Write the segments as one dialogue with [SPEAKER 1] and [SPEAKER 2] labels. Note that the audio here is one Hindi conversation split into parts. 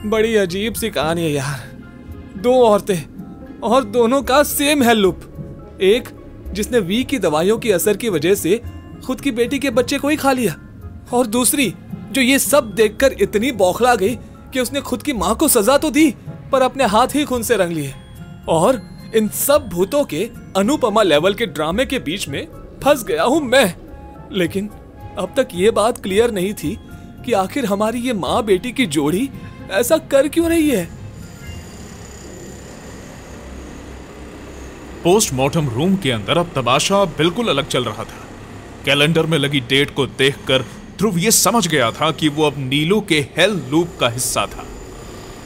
[SPEAKER 1] बड़ी अजीब सी कहानी है यार। 2 औरतें और दोनों का सेम हेल लूप। एक जिसने वी की दवाइयों की असर की वजह से खुद की बेटी के बच्चे को ही खा लिया, और दूसरी जो ये सब देखकर इतनी बौखला गई कि उसने खुद की माँ को सजा तो दी पर अपने हाथ ही खून से रंग लिए। और इन सब भूतों के अनुपमा लेवल के ड्रामे के बीच में फंस गया हूं मैं। लेकिन अब तक ये बात क्लियर नहीं थी कि आखिर हमारी ये माँ बेटी की जोड़ी ऐसा कर क्यों रही है।
[SPEAKER 2] पोस्टमार्टम रूम के अंदर अब तमाशा बिल्कुल अलग चल रहा था। कैलेंडर में लगी डेट को देखकर ध्रुव ये समझ गया था कि वो अब नीलू के हेल लूप का हिस्सा था।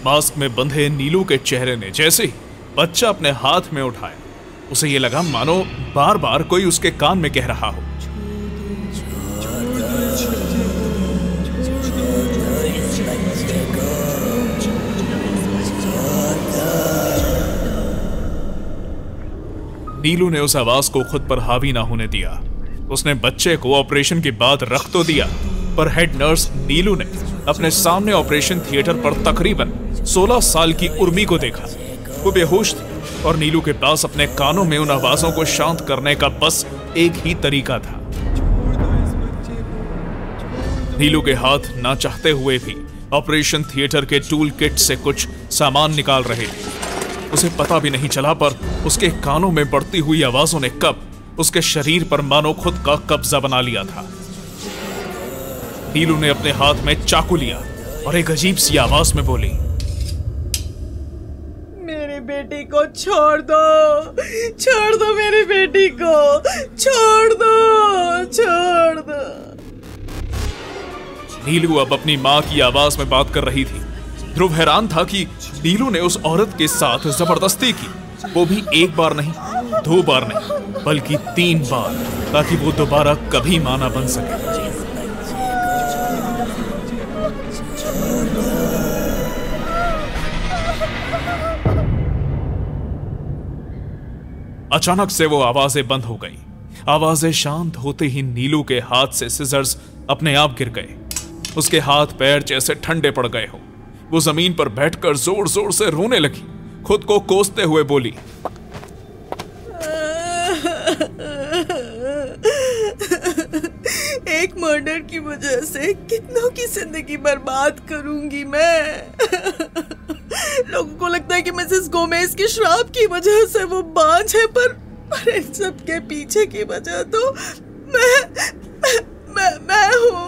[SPEAKER 2] मास्क में बंधे नीलू के चेहरे ने जैसे ही बच्चा अपने हाथ में उठाया, उसे ये लगा मानो बार बार कोई उसके कान में कह रहा हो, नीलू ने उस आवाज को खुद पर हावी ना होने दिया। उसने बच्चे को ऑपरेशन के बाद रख तो दिया, पर हेड नर्स नीलू ने अपने सामने ऑपरेशन थिएटर पर तकरीबन 16 साल की उर्मी को देखा। वो बेहोश थी और नीलू के पास अपने कानों में उन आवाजों को शांत करने का बस एक ही तरीका था। नीलू के हाथ ना चाहते हुए भी ऑपरेशन थिएटर के टूल किट से कुछ सामान निकाल रहे थे। उसे पता भी नहीं चला, पर उसके कानों में बढ़ती हुई आवाजों ने कब उसके शरीर पर मानो खुद का कब्जा बना लिया था। नीलू ने अपने हाथ में चाकू लिया और एक अजीब सी आवाज में बोली,
[SPEAKER 3] मेरी बेटी को छोड़ दो मेरी बेटी को छोड़ दो।
[SPEAKER 2] नीलू अब अपनी माँ की आवाज में बात कर रही थी। ध्रुव हैरान था कि नीलू ने उस औरत के साथ जबरदस्ती की, वो भी 1 बार नहीं, 2 बार नहीं, बल्कि 3 बार, ताकि वो दोबारा कभी मां ना बन सके। अचानक से वो आवाजें बंद हो गई। आवाजें शांत होते ही नीलू के हाथ से सिजर्स अपने आप गिर गए। उसके हाथ पैर जैसे ठंडे पड़ गए हो। वो जमीन पर बैठकर जोर जोर से रोने लगी, खुद को कोसते हुए बोली,
[SPEAKER 3] एक मर्डर की वजह से कितनों की जिंदगी बर्बाद करूंगी मैं। लोगों को लगता है कि मिसेस गोमेज के श्राप की वजह से वो बांझ है, पर इन सब के पीछे की वजह तो मैं हूँ।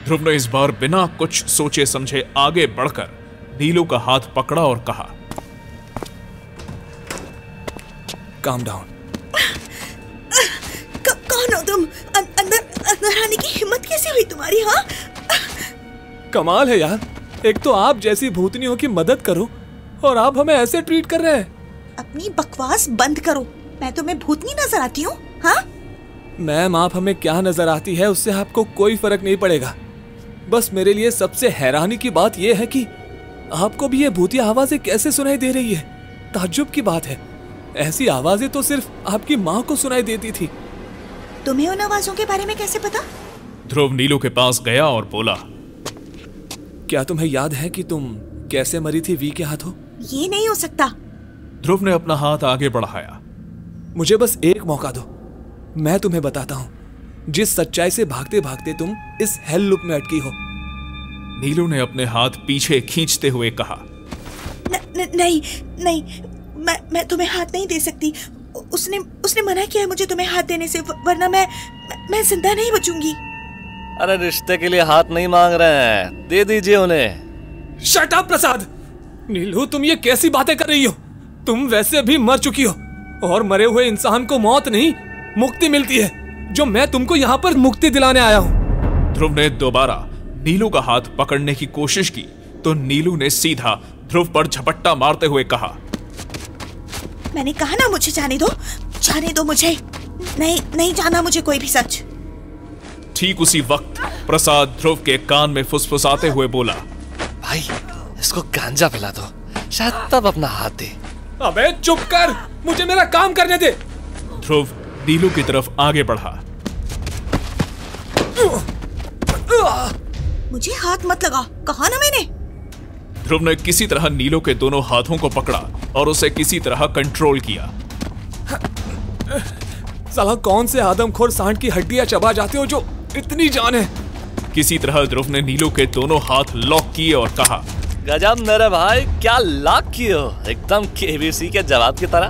[SPEAKER 2] ध्रुव ने इस बार बिना कुछ सोचे समझे आगे बढ़कर नीलू का हाथ पकड़ा और कहा,
[SPEAKER 1] काम डाउन।
[SPEAKER 3] कौन हो तुम? अंदर आने की हिम्मत कैसे हुई तुम्हारी? हाँ,
[SPEAKER 1] कमाल है यार, एक तो आप जैसी भूतनियों की मदद करो और आप हमें ऐसे ट्रीट कर रहे हैं।
[SPEAKER 3] अपनी बकवास बंद करो। मैं तुम्हें भूतनी नजर आती हूँ? हाँ
[SPEAKER 1] मैम, आप हमें क्या नजर आती है उससे आपको कोई फर्क नहीं पड़ेगा। बस मेरे लिए सबसे हैरानी की बात यह है कि आपको भी ये भूतिया आवाजें कैसे सुनाई दे रही है। ताज्जुब की बात है, ऐसी आवाजें तो सिर्फ आपकी माँ को सुनाई देती थी।
[SPEAKER 3] तुम्हें उन आवाजों के बारे में कैसे पता?
[SPEAKER 2] ध्रुव नीलू के पास गया और बोला,
[SPEAKER 1] क्या तुम्हें याद है कि तुम कैसे मरी थी वी के हाथों?
[SPEAKER 3] ये नहीं हो सकता।
[SPEAKER 2] ध्रुव ने अपना हाथ आगे बढ़ाया।
[SPEAKER 1] मुझे बस एक मौका दो, मैं तुम्हें बताता हूँ जिस सच्चाई से भागते भागते तुम इस हेल लूप में अटकी हो।
[SPEAKER 2] नीलू ने अपने हाथ पीछे खींचते हुए कहा,
[SPEAKER 3] नहीं, मैं तुम्हें हाथ नहीं दे सकती। उसने मना किया है मुझे तुम्हें हाथ देने से, वरना मैं जिंदा नहीं बचूंगी।
[SPEAKER 4] अरे रिश्ते के लिए हाथ नहीं मांग रहे हैं, दे दीजिए उन्हें।
[SPEAKER 1] शट अप प्रसाद। नीलू, तुम ये कैसी बातें कर रही हो? तुम वैसे भी मर चुकी हो और मरे हुए इंसान को मौत नहीं मुक्ति मिलती है, जो मैं तुमको यहाँ पर मुक्ति दिलाने आया हूँ।
[SPEAKER 2] ध्रुव ने दोबारा नीलू का हाथ पकड़ने की कोशिश की तो नीलू ने सीधा ध्रुव पर झपट्टा मारते हुए कहा,
[SPEAKER 3] मैंने कहा ना मुझे जाने दो मुझे। नहीं जाना मुझे कोई भी सच।
[SPEAKER 2] ठीक उसी वक्त प्रसाद ध्रुव के कान में फुसफुसाते हुए बोला,
[SPEAKER 4] भाई इसको गांजा पिला दो, शायद तब अपना हाथ दे।
[SPEAKER 1] अबे चुप कर, मुझे मेरा काम करने दे।
[SPEAKER 2] ध्रुव नीलू की तरफ आगे बढ़ा।
[SPEAKER 3] मुझे हाथ मत लगा, कहा ना मैंने।
[SPEAKER 2] ध्रुव ने किसी तरह नीलो के दोनों हाथों को पकड़ा और उसे किसी तरह कंट्रोल किया।
[SPEAKER 1] साला कौन से आदमखोर सांड की हड्डियां चबा जाते हो जो इतनी जान है।
[SPEAKER 2] किसी तरह ध्रुव ने नीलो के दोनों हाथ लॉक किए और कहा,
[SPEAKER 4] गजब मेरे भाई, क्या लॉक किए हो, एकदम केबीसी के जवाब की तरह।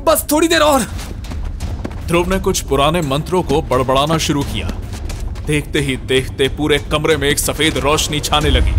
[SPEAKER 1] बस थोड़ी देर और।
[SPEAKER 2] ध्रुव ने कुछ पुराने मंत्रों को बड़बड़ाना शुरू किया। देखते ही देखते पूरे कमरे में एक सफेद रोशनी छाने लगी।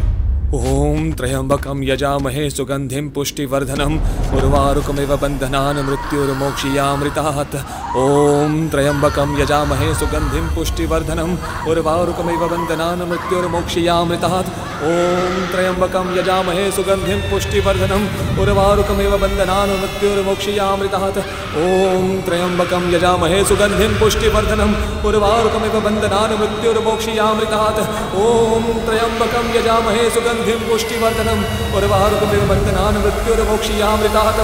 [SPEAKER 1] ओम त्र्यंबकम यजामहे सुगंधिम पुष्टिवर्धनम उर्वारुकमिव बंधनान् मृत्युर्मोक्षीयामृतात्। ओम त्र्यंबकम यजामहे सुगंधिम पुष्टिवर्धनम उर्वारुकमिव बंधनान् मृत्युर्मोक्षीयामृतात्। ओम त्र्यंबकम यजामहे सुगंधिम पुष्टिवर्धनम उर्वारुकमिव बंधनान् मृत्युर्मोक्षीयामृतात्। ओम त्र्यंबकम यजामहे सुगंधिम पुष्टिवर्धनम उर्वारुकमिव बंधनान् मृत्युर्मोक्षीयामृतात्। ओम त्र्यंबकम यजामहे सुगंधिम पुष्टिवर्धनम उर्वारुकमिव बंधनान् मृत्युर्मोक्षीयामृतात्।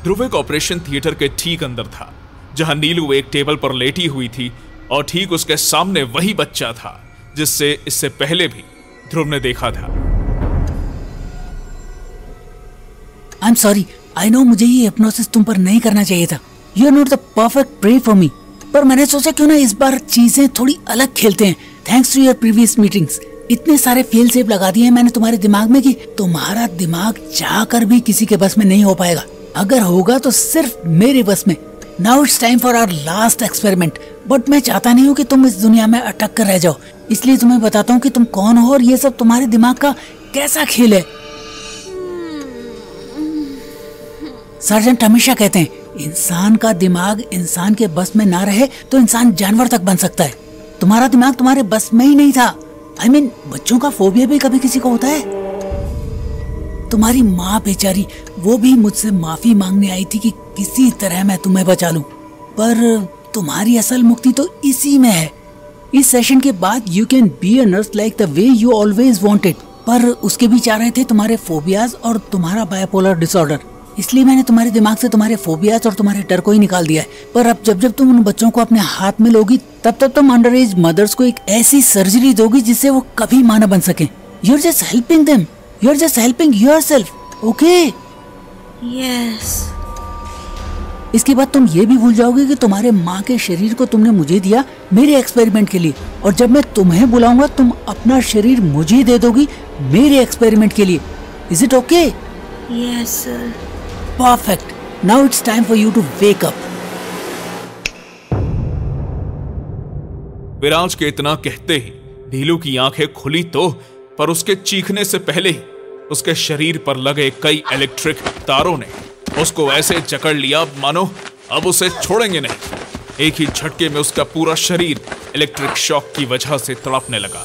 [SPEAKER 2] ध्रुव एक ऑपरेशन थिएटर के ठीक अंदर था, जहां नीलू एक टेबल पर लेटी हुई थी और ठीक उसके सामने वही बच्चा था जिससे इससे पहले भी ध्रुव ने देखा था।
[SPEAKER 5] I am sorry, I know मुझे ये हिप्नोसिस तुम पर नहीं करना चाहिए था। You are not the perfect prey for me, पर मैंने सोचा क्यों ना इस बार चीजें थोड़ी अलग खेलते हैं। Thanks to your previous meetings, इतने सारे फेल सेफ लगा दिए हैं मैंने तुम्हारे दिमाग में कि तुम्हारा दिमाग चाह कर भी किसी के बस में नहीं हो पाएगा। अगर होगा तो सिर्फ मेरे बस में। Now it's time for our last experiment. But मैं चाहता नहीं हूँ कि तुम इस दुनिया में अटक कर रह जाओ, इसलिए तुम्हें बताता हूँ कि तुम कौन हो और ये सब तुम्हारे दिमाग का कैसा खेल है। सर्जेंट हमेशा कहते हैं इंसान का दिमाग इंसान के बस में ना रहे तो इंसान जानवर तक बन सकता है। तुम्हारा दिमाग तुम्हारे बस में ही नहीं था। I mean, बच्चों का फोबिया भी कभी किसी को होता है। तुम्हारी माँ बेचारी, वो भी मुझसे माफी मांगने आई थी कि किसी तरह मैं तुम्हें बचा लूं, पर तुम्हारी असल मुक्ति तो इसी में है। इस सेशन के बाद you can be a nurse like the way you always wanted, पर उसके बीच आ रहे थे तुम्हारे फोबियाज और तुम्हारा बायपोलर डिसऑर्डर। इसलिए मैंने तुम्हारे दिमाग से तुम्हारे फोबियाज और तुम्हारे डर को ही निकाल दिया है। पर अब जब जब तुम उन बच्चों को अपने हाथ में लोगी तब तब तुम अंडर एज मदर्स को एक ऐसी सर्जरी दोगी जिससे वो कभी मां न बन सके। You are just helping them, you are just helping yourself, okay?
[SPEAKER 3] Yes.
[SPEAKER 5] इसके बाद तुम ये भी भूल जाओगे कि तुम्हारे माँ के शरीर को तुमने मुझे दिया मेरे एक्सपेरिमेंट के लिए, और जब मैं तुम्हें बुलाऊंगा तुम अपना शरीर मुझे दे दोगी मेरे एक्सपेरिमेंट के लिए। Is it okay?
[SPEAKER 3] Yes sir.
[SPEAKER 5] Perfect. Now it's time for you to wake up.
[SPEAKER 2] विराज के इतना कहते ही नीलू की आंखें खुली तो, पर उसके चीखने से पहले ही उसके शरीर पर लगे कई इलेक्ट्रिक तारों ने उसको ऐसे जकड़ लिया मानो अब उसे छोड़ेंगे नहीं। एक ही झटके में उसका पूरा शरीर इलेक्ट्रिक शॉक की वजह से तड़पने लगा।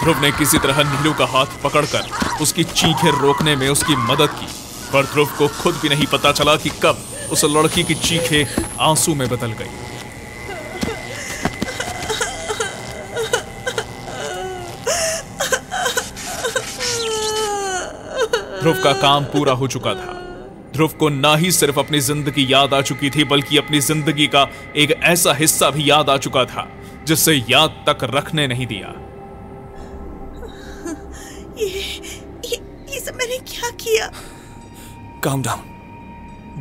[SPEAKER 2] ध्रुव ने किसी तरह नीलू का हाथ पकड़कर उसकी चीखें रोकने में उसकी मदद की, पर ध्रुव को खुद भी नहीं पता चला कि कब उस लड़की की चीखें आंसू में बदल गई। ध्रुव का काम पूरा हो चुका था। ध्रुव को ना ही सिर्फ अपनी जिंदगी याद आ चुकी थी, बल्कि अपनी जिंदगी का एक ऐसा हिस्सा भी याद आ चुका था जिससे याद तक रखने नहीं दिया।
[SPEAKER 3] ये सब मैंने क्या किया?
[SPEAKER 1] Calm down.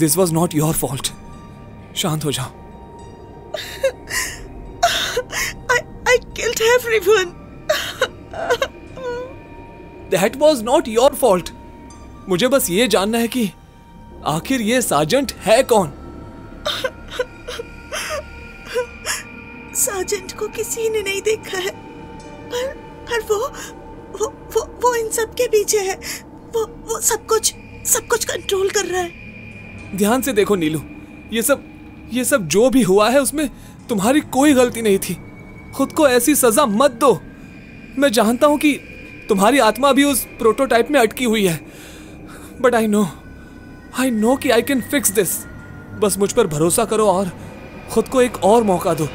[SPEAKER 1] This was not your fault. शांत हो जाओ।
[SPEAKER 3] I killed everyone.
[SPEAKER 1] That was not your fault. मुझे बस ये जानना है कि आखिर ये सार्जेंट है कौन?
[SPEAKER 3] सार्जेंट को किसी ने नहीं देखा है, पर वो इन सब के पीछे है। वो सब कुछ कंट्रोल कर रहा है।
[SPEAKER 1] ध्यान से देखो नीलू, ये सब जो भी हुआ है उसमें तुम्हारी कोई गलती नहीं थी। खुद को ऐसी सजा मत दो। मैं जानता हूं कि तुम्हारी आत्मा भी उस प्रोटोटाइप में अटकी हुई है, बट आई नो कि आई कैन फिक्स दिस। बस मुझ पर भरोसा करो और खुद को एक और मौका दो।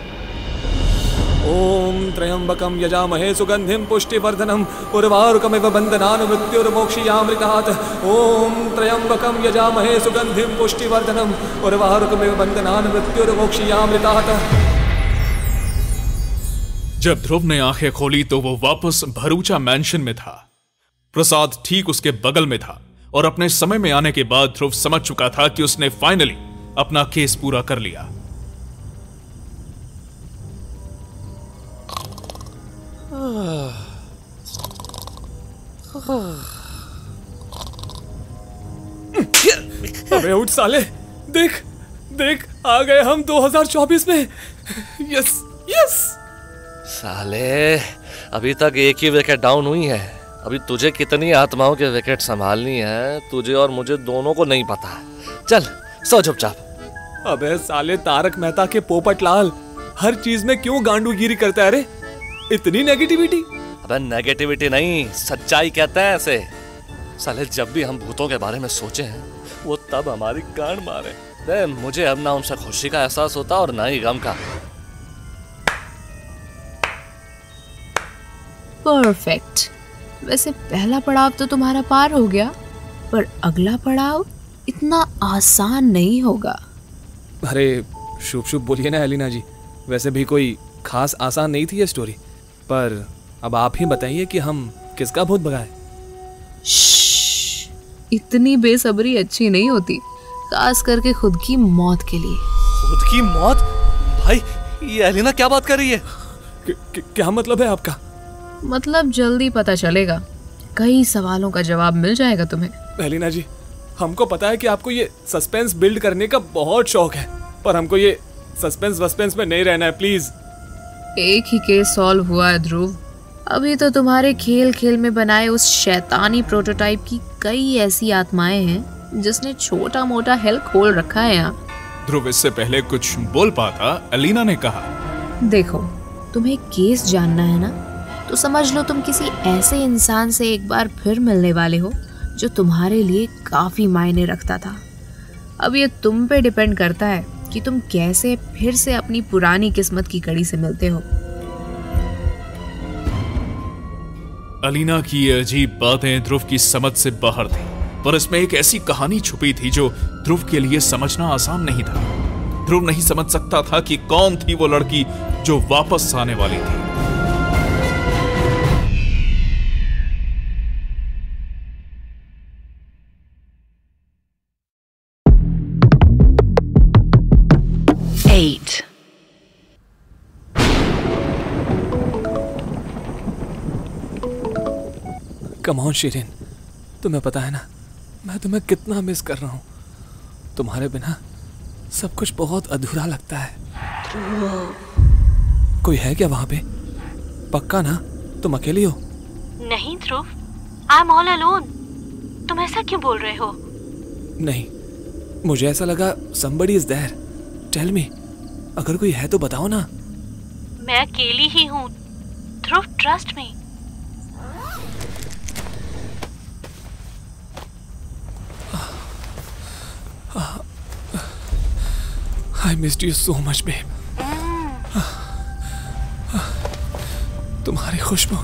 [SPEAKER 1] ओम त्र्यंबकम यजामहे सुगंधिम पुष्टिवर्धनम उर्वारुकमिव बंधनान् मृत्युर्मोक्षयामृतात्। ओम त्र्यंबकम यजामहे सुगंधिम पुष्टिवर्धनम उर्वारुकमिव बंधनान् मृत्युर्मोक्षयामृतात्।
[SPEAKER 2] जब ध्रुव ने आंखें खोली तो वो वापस भरूचा मैंशन में था। प्रसाद ठीक उसके बगल में था और अपने समय में आने के बाद ध्रुव समझ चुका था कि उसने फाइनली अपना केस पूरा कर लिया।
[SPEAKER 1] अबे उठ साले, देख देख आ गए हम 2024 में। Yes yes.
[SPEAKER 4] साले अभी तक एक ही विकेट डाउन हुई है। अभी तुझे कितनी आत्माओं के विकेट संभालनी है, तुझे और मुझे दोनों को नहीं पता है। चल सो चुपचाप।
[SPEAKER 1] अबे साले तारक मेहता के पोपटलाल, हर चीज में क्यों गांडूगिरी करता है रे? इतनी नेगेटिविटी।
[SPEAKER 4] अबे नेगेटिविटी नहीं, सच्चाई कहते हैं ऐसे। साले जब भी हम भूतों के बारे में सोचे हैं वो तब हमारी गांड मारे। मुझे अब ना उनसे खुशी का एहसास होता और ना ही गम का।
[SPEAKER 6] परफेक्ट। वैसे पहला पड़ाव तो तुम्हारा पार हो गया, पर अगला पड़ाव इतना आसान नहीं होगा।
[SPEAKER 1] अरे शुभ शुभ बोलिए ना एलिना जी। वैसे भी कोई खास आसान नहीं थी ये स्टोरी, पर अब आप ही बताइए कि हम किसका भूत भगाए।
[SPEAKER 6] इतनी बेसब्री अच्छी नहीं होती, खास करके खुद की मौत के लिए।
[SPEAKER 4] खुद की मौत? भाई ये एलिना क्या बात कर रही है?
[SPEAKER 1] क्या मतलब है आपका?
[SPEAKER 6] मतलब जल्दी पता चलेगा, कई सवालों का जवाब मिल जाएगा तुम्हें।
[SPEAKER 1] एलिना जी, हमको पता है कि आपको ये सस्पेंस बिल्ड करने का बहुत शौक है, पर हमको ये सस्पेंस में नहीं रहना है प्लीज।
[SPEAKER 6] एक ही केस सॉल्व हुआ है ध्रुव। अभी तो तुम्हारे खेल खेल में बनाए उस शैतानी प्रोटोटाइप की कई ऐसी आत्माएं हैं जिसने छोटा मोटा हेल खोल रखा है यहाँ।
[SPEAKER 2] ध्रुव इससे पहले कुछ बोल पाता, एलिना ने कहा,
[SPEAKER 6] देखो तुम्हें केस जानना है ना, तो समझ लो तुम किसी ऐसे इंसान से एक बार फिर मिलने वाले हो जो तुम्हारे लिए काफी मायने रखता था। अब ये तुम पे डिपेंड करता है कि तुम कैसे फिर से अपनी पुरानी किस्मत की कड़ी से मिलते हो।
[SPEAKER 2] एलिना की ये अजीब बातें ध्रुव की समझ से बाहर थी, पर इसमें एक ऐसी कहानी छुपी थी जो ध्रुव के लिए समझना आसान नहीं था। ध्रुव नहीं समझ सकता था कि कौन थी वो लड़की जो वापस आने वाली थी।
[SPEAKER 1] कम ऑन शिरीन, तुम्हें पता है ना मैं तुम्हें कितना मिस कर रहा हूँ। तुम्हारे बिना सब कुछ बहुत अधूरा लगता है। कोई है क्या वहां पे? पक्का ना तुम अकेली हो?
[SPEAKER 7] नहीं ध्रुव, आई एम ऑल अलोन। तुम ऐसा क्यों बोल रहे हो?
[SPEAKER 1] नहीं, मुझे ऐसा लगा somebody is there. Tell me, अगर कोई है तो बताओ ना।
[SPEAKER 7] मैं अकेली ही हूँ Dhruv, trust me.
[SPEAKER 1] I missed you so much, babe. तुम्हारी खुशबू,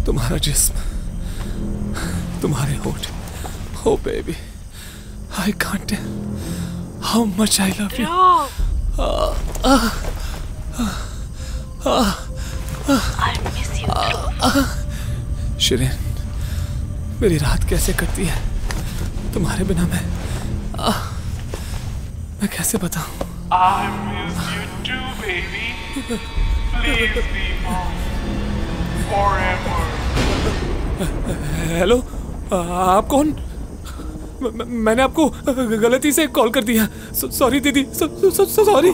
[SPEAKER 1] तुम्हारा जिस्म, तुम्हारे होठ। Oh baby, I can't tell how much I love you.
[SPEAKER 7] I miss you ध्रुव।
[SPEAKER 1] शिरीन, मेरी रात कैसे कटती है तुम्हारे बिना। मैं कैसे बताऊं?
[SPEAKER 8] I miss you too, baby. Please be mine forever.
[SPEAKER 1] Hello, आप कौन? मैंने आपको गलती से कॉल कर दिया। सॉरी दीदी, sorry.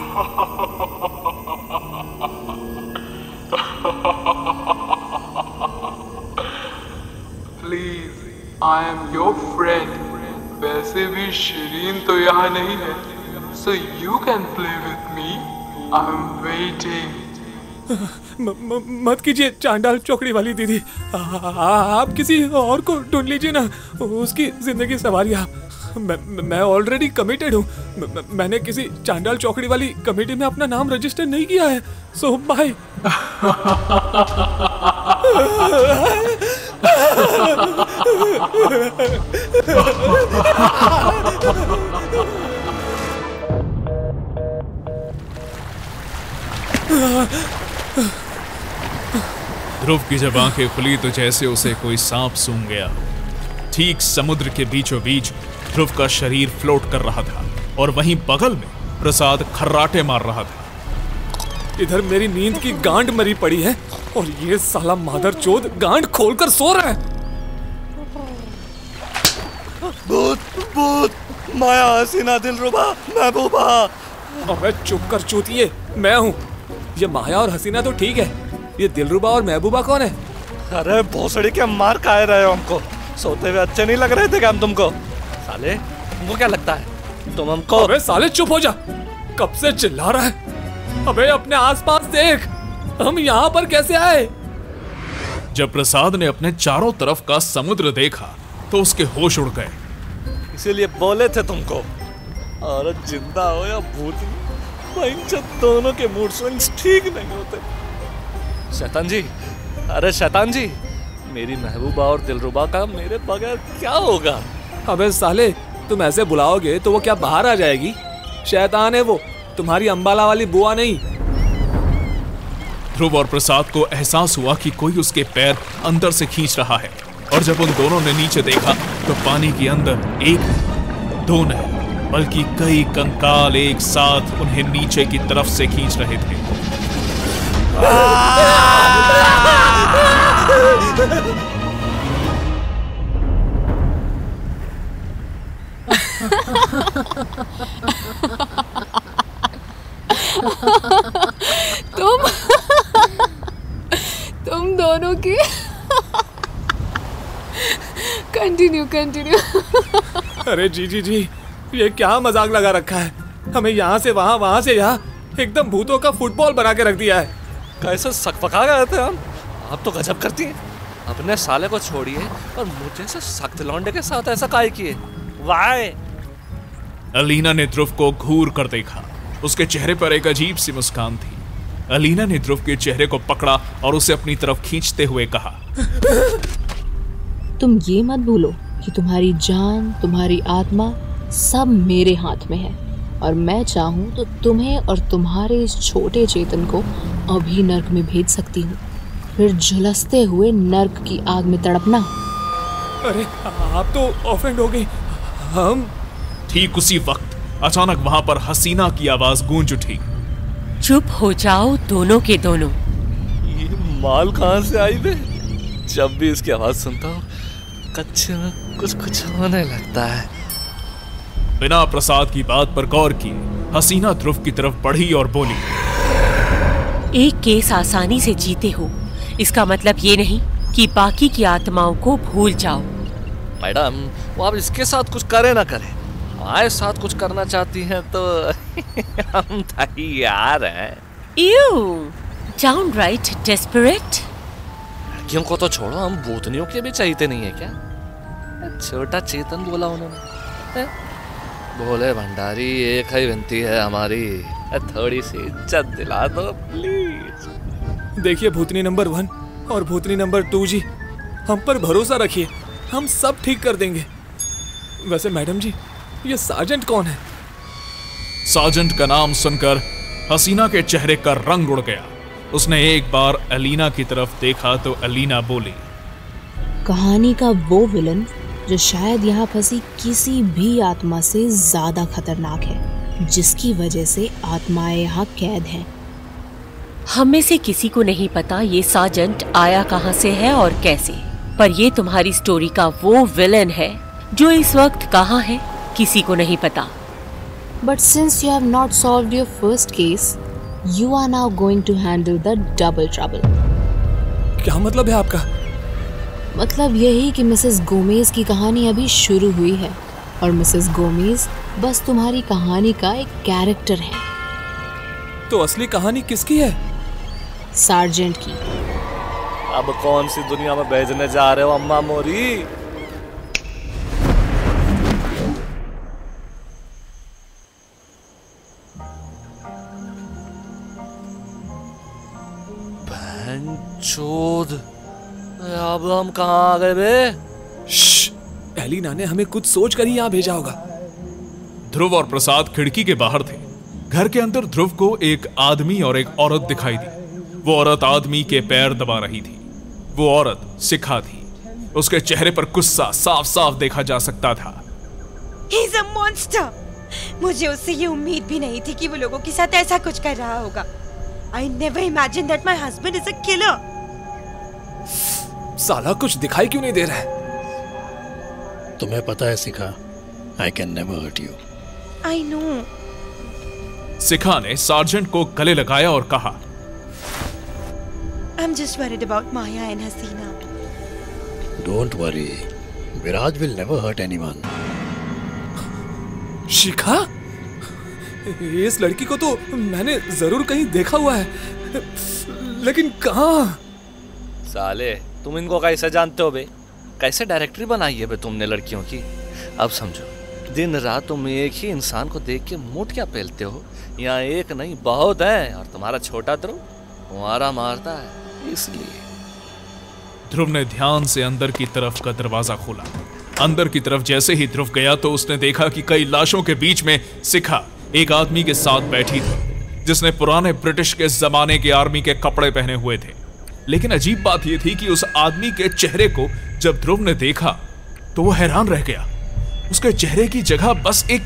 [SPEAKER 8] Please, I am your friend. वैसे भी शिरीन तो यहाँ नहीं है, so you can play with me. I'm waiting.
[SPEAKER 1] मत कीजिए चांडाल चौकड़ी वाली दीदी। आप किसी और को ढूंढ लीजिए ना, उसकी जिंदगी सवारिए आप। मैं ऑलरेडी कमिटेड हूँ। मैंने किसी चांडाल चौकड़ी वाली कमेटी में अपना नाम रजिस्टर नहीं किया है। सो बाय।
[SPEAKER 2] ध्रुव की जब आंखें खुली तो जैसे उसे कोई सांप सूंघ गया। ठीक समुद्र के बीचों बीच ध्रुव का शरीर फ्लोट कर रहा था और वहीं बगल में प्रसाद खर्राटे मार रहा था।
[SPEAKER 1] इधर मेरी नींद की गांड मरी पड़ी है और ये साला मादरचोद गांड खोलकर सो रहा है।
[SPEAKER 4] भूत भूत, माया, हसीना, दिलरुबा, महबूबा।
[SPEAKER 1] अबे चुप कर चूतिए, मैं हूँ। ये माया और हसीना तो ठीक है, ये दिलरुबा और महबूबा कौन है?
[SPEAKER 4] अरे भोसड़ी के मार खाए रहे हो हमको। सोते हुए अच्छे नहीं लग रहे थे क्या हम तुमको? साले तुमको क्या लगता है तुम हमको?
[SPEAKER 1] अबे साले चुप हो जा, कब से चिल्ला रहा है? अबे अपने आसपास देख, हम यहाँ पर कैसे आए?
[SPEAKER 2] जब प्रसाद ने अपने चारों तरफ का समुद्र देखा तो उसके होश उड़ गए।
[SPEAKER 4] इसीलिए बोले थे तुमको, और जिंदा हो या भूत, दोनों के मूड स्विंग्स ठीक नहीं होते। शैतान जी, अरे शैतान जी, मेरी महबूबा और दिलरुबा का मेरे बगैर क्या होगा?
[SPEAKER 1] अबे साले, तुम ऐसे बुलाओगे तो वो क्या बाहर आ जाएगी? शैतान है वो, तुम्हारी अंबाला वाली बुआ नहीं।
[SPEAKER 2] ध्रुव और प्रसाद को एहसास हुआ कि कोई उसके पैर अंदर से खींच रहा है, और जब उन दोनों ने नीचे देखा तो पानी के अंदर एक नहीं, दो नहीं, बल्कि कई कंकाल एक साथ उन्हें नीचे की तरफ से खींच रहे थे।
[SPEAKER 6] तुम दोनों की कंटिन्यू।
[SPEAKER 1] अरे जी, ये क्या मजाक लगा रखा है? हमें यहाँ से वहाँ, वहाँ से यहाँ, एकदम भूतों का फुटबॉल बना के रख दिया है।
[SPEAKER 4] कैसे सकपका गए थे हम? आप तो गजब करती हैं। अपने साले को छोड़िए और मुझे से सख्त लौंडे के साथ ऐसा काहे किए? वाई?
[SPEAKER 2] अलीना ने ध्रुव को घूर कर देखा। उसके चेहरे पर एक अजीब सी मुस्कान थी। अलीना ने ध्रुव के चेहरे को पकड़ा और उसे अपनी तरफ खींचते हुए कहा,
[SPEAKER 6] तुम ये मत भूलो कि तुम्हारी जान, तुम्हारी आत्मा सब मेरे हाथ में है, और मैं चाहूँ तो तुम्हें और तुम्हारे इस छोटे चेतन को अभी नर्क में भेज सकती हूँ, फिर झुलसते हुए नर्क की आग में तड़पना।
[SPEAKER 1] अरे आप तो ऑफेंड हो गई। हम
[SPEAKER 2] ठीक उसी वक्त अचानक वहां पर हसीना की आवाज गूंज उठी।
[SPEAKER 9] चुप हो जाओ दोनों के दोनों।
[SPEAKER 4] ये माल कहाँ से आई बे? जब भी इसकी आवाज सुनता हूँ कच्चे में कुछ होने लगता है।
[SPEAKER 2] बिना प्रसाद की बात पर गौर की हसीना ध्रुव की तरफ बढ़ी और बोली,
[SPEAKER 9] एक केस आसानी से जीते हो, इसका मतलब ये नहीं कि बाकी की आत्माओं को भूल जाओ।
[SPEAKER 4] मैडम, वो आप इसके साथ कुछ करे ना करे, हमारे साथ कुछ करना चाहती हैं तो हम तैयार हैं।
[SPEAKER 9] Downright desperate.
[SPEAKER 4] लड़कियों को तो छोड़ो, हम भूतनियों के भी चाहते नहीं है क्या? छोटा चेतन बोला उन्होंने। भोले भंडारी, एक ही विनती है हमारी, थोड़ी सी इज्जत दिला दो प्लीज।
[SPEAKER 1] देखिए भूतनी नंबर 1 और भूतनी नंबर 2 जी, हम पर भरोसा रखिए, हम सब ठीक कर देंगे। वैसे मैडम जी, ये सार्जेंट कौन है?
[SPEAKER 2] सार्जेंट का नाम सुनकर हसीना के चेहरे का रंग उड़ गया। उसने एक बार अलीना की तरफ देखा तो अलीना बोली,
[SPEAKER 6] कहानी का वो विलन जो शायद यहाँ फंसी किसी भी आत्मा से ज्यादा खतरनाक है, जिसकी वजह से आत्माएं यहाँ कैद हैं।
[SPEAKER 9] हम में से किसी को नहीं पता ये सार्जेंट आया कहाँ से है और कैसे, पर ये तुम्हारी स्टोरी का वो विलन है जो इस वक्त कहाँ है किसी को नहीं पता।
[SPEAKER 6] But since you have not solved your first case, you are now going to handle the double trouble.
[SPEAKER 1] क्या मतलब है आपका?
[SPEAKER 6] मतलब यही कि मिसेस गोमेज की कहानी अभी शुरू हुई है और मिसेस गोमेज बस तुम्हारी कहानी का एक कैरेक्टर है।
[SPEAKER 1] तो असली कहानी किसकी है?
[SPEAKER 6] सार्जेंट की।
[SPEAKER 4] अब कौन सी दुनिया में भेजने जा रहे हो अम्मा मोरी? चोद, अब हम कहाँ आ गए बे?
[SPEAKER 1] एलिना ने हमें कुछ सोच कर ही यहाँ भेजा होगा।
[SPEAKER 2] ध्रुव और प्रसाद खिड़की के बाहर थे। घर के अंदर ध्रुव को एक आदमी और एक औरत दिखाई दी। वो औरत आदमी के पैर दबा रही थी। वो औरत शिखा थी। उसके चेहरे पर गुस्सा साफ साफ देखा जा सकता था।
[SPEAKER 10] He's a monster! मुझे उससे ये उम्मीद भी नहीं थी कि वो लोगों के साथ ऐसा कुछ कर रहा होगा। I never imagined that my husband is a killer.
[SPEAKER 1] साला कुछ दिखाई क्यों नहीं दे रहा है?
[SPEAKER 11] तुम्हें पता है शिखा, I can never hurt you.
[SPEAKER 10] I know.
[SPEAKER 2] शिखा ने सार्जेंट को गले लगाया और कहा,
[SPEAKER 10] I'm just worried about Maya and Hasina.
[SPEAKER 11] Don't worry. Viraj will never hurt anyone.
[SPEAKER 1] शिखा? इस लड़की को तो मैंने जरूर कहीं देखा हुआ है, लेकिन कहाँ?
[SPEAKER 4] साले, तुम इनको कैसे जानते हो बे? कैसे डायरेक्टरी बनाई है बे तुमने लड़कियों की? अब समझो, दिन रात तुम एक ही इंसान को देख के मूड क्या पेलते हो? यहाँ एक नहीं बहुत है, और तुम्हारा छोटा ध्रुव तुम्हारा मारता है, इसलिए।
[SPEAKER 2] ध्रुव ने ध्यान से अंदर की तरफ का दरवाजा खोला। अंदर की तरफ जैसे ही ध्रुव गया तो उसने देखा कि कई लाशों के बीच में शिखा एक आदमी के साथ बैठी थी, जिसने पुराने ब्रिटिश के जमाने के आर्मी के कपड़े पहने हुए थे। लेकिन अजीब बात यह थी कि उस आदमी के चेहरे को जब ध्रुव ने देखा तो वो हैरान रह गया। उसके चेहरे की जगह बस एक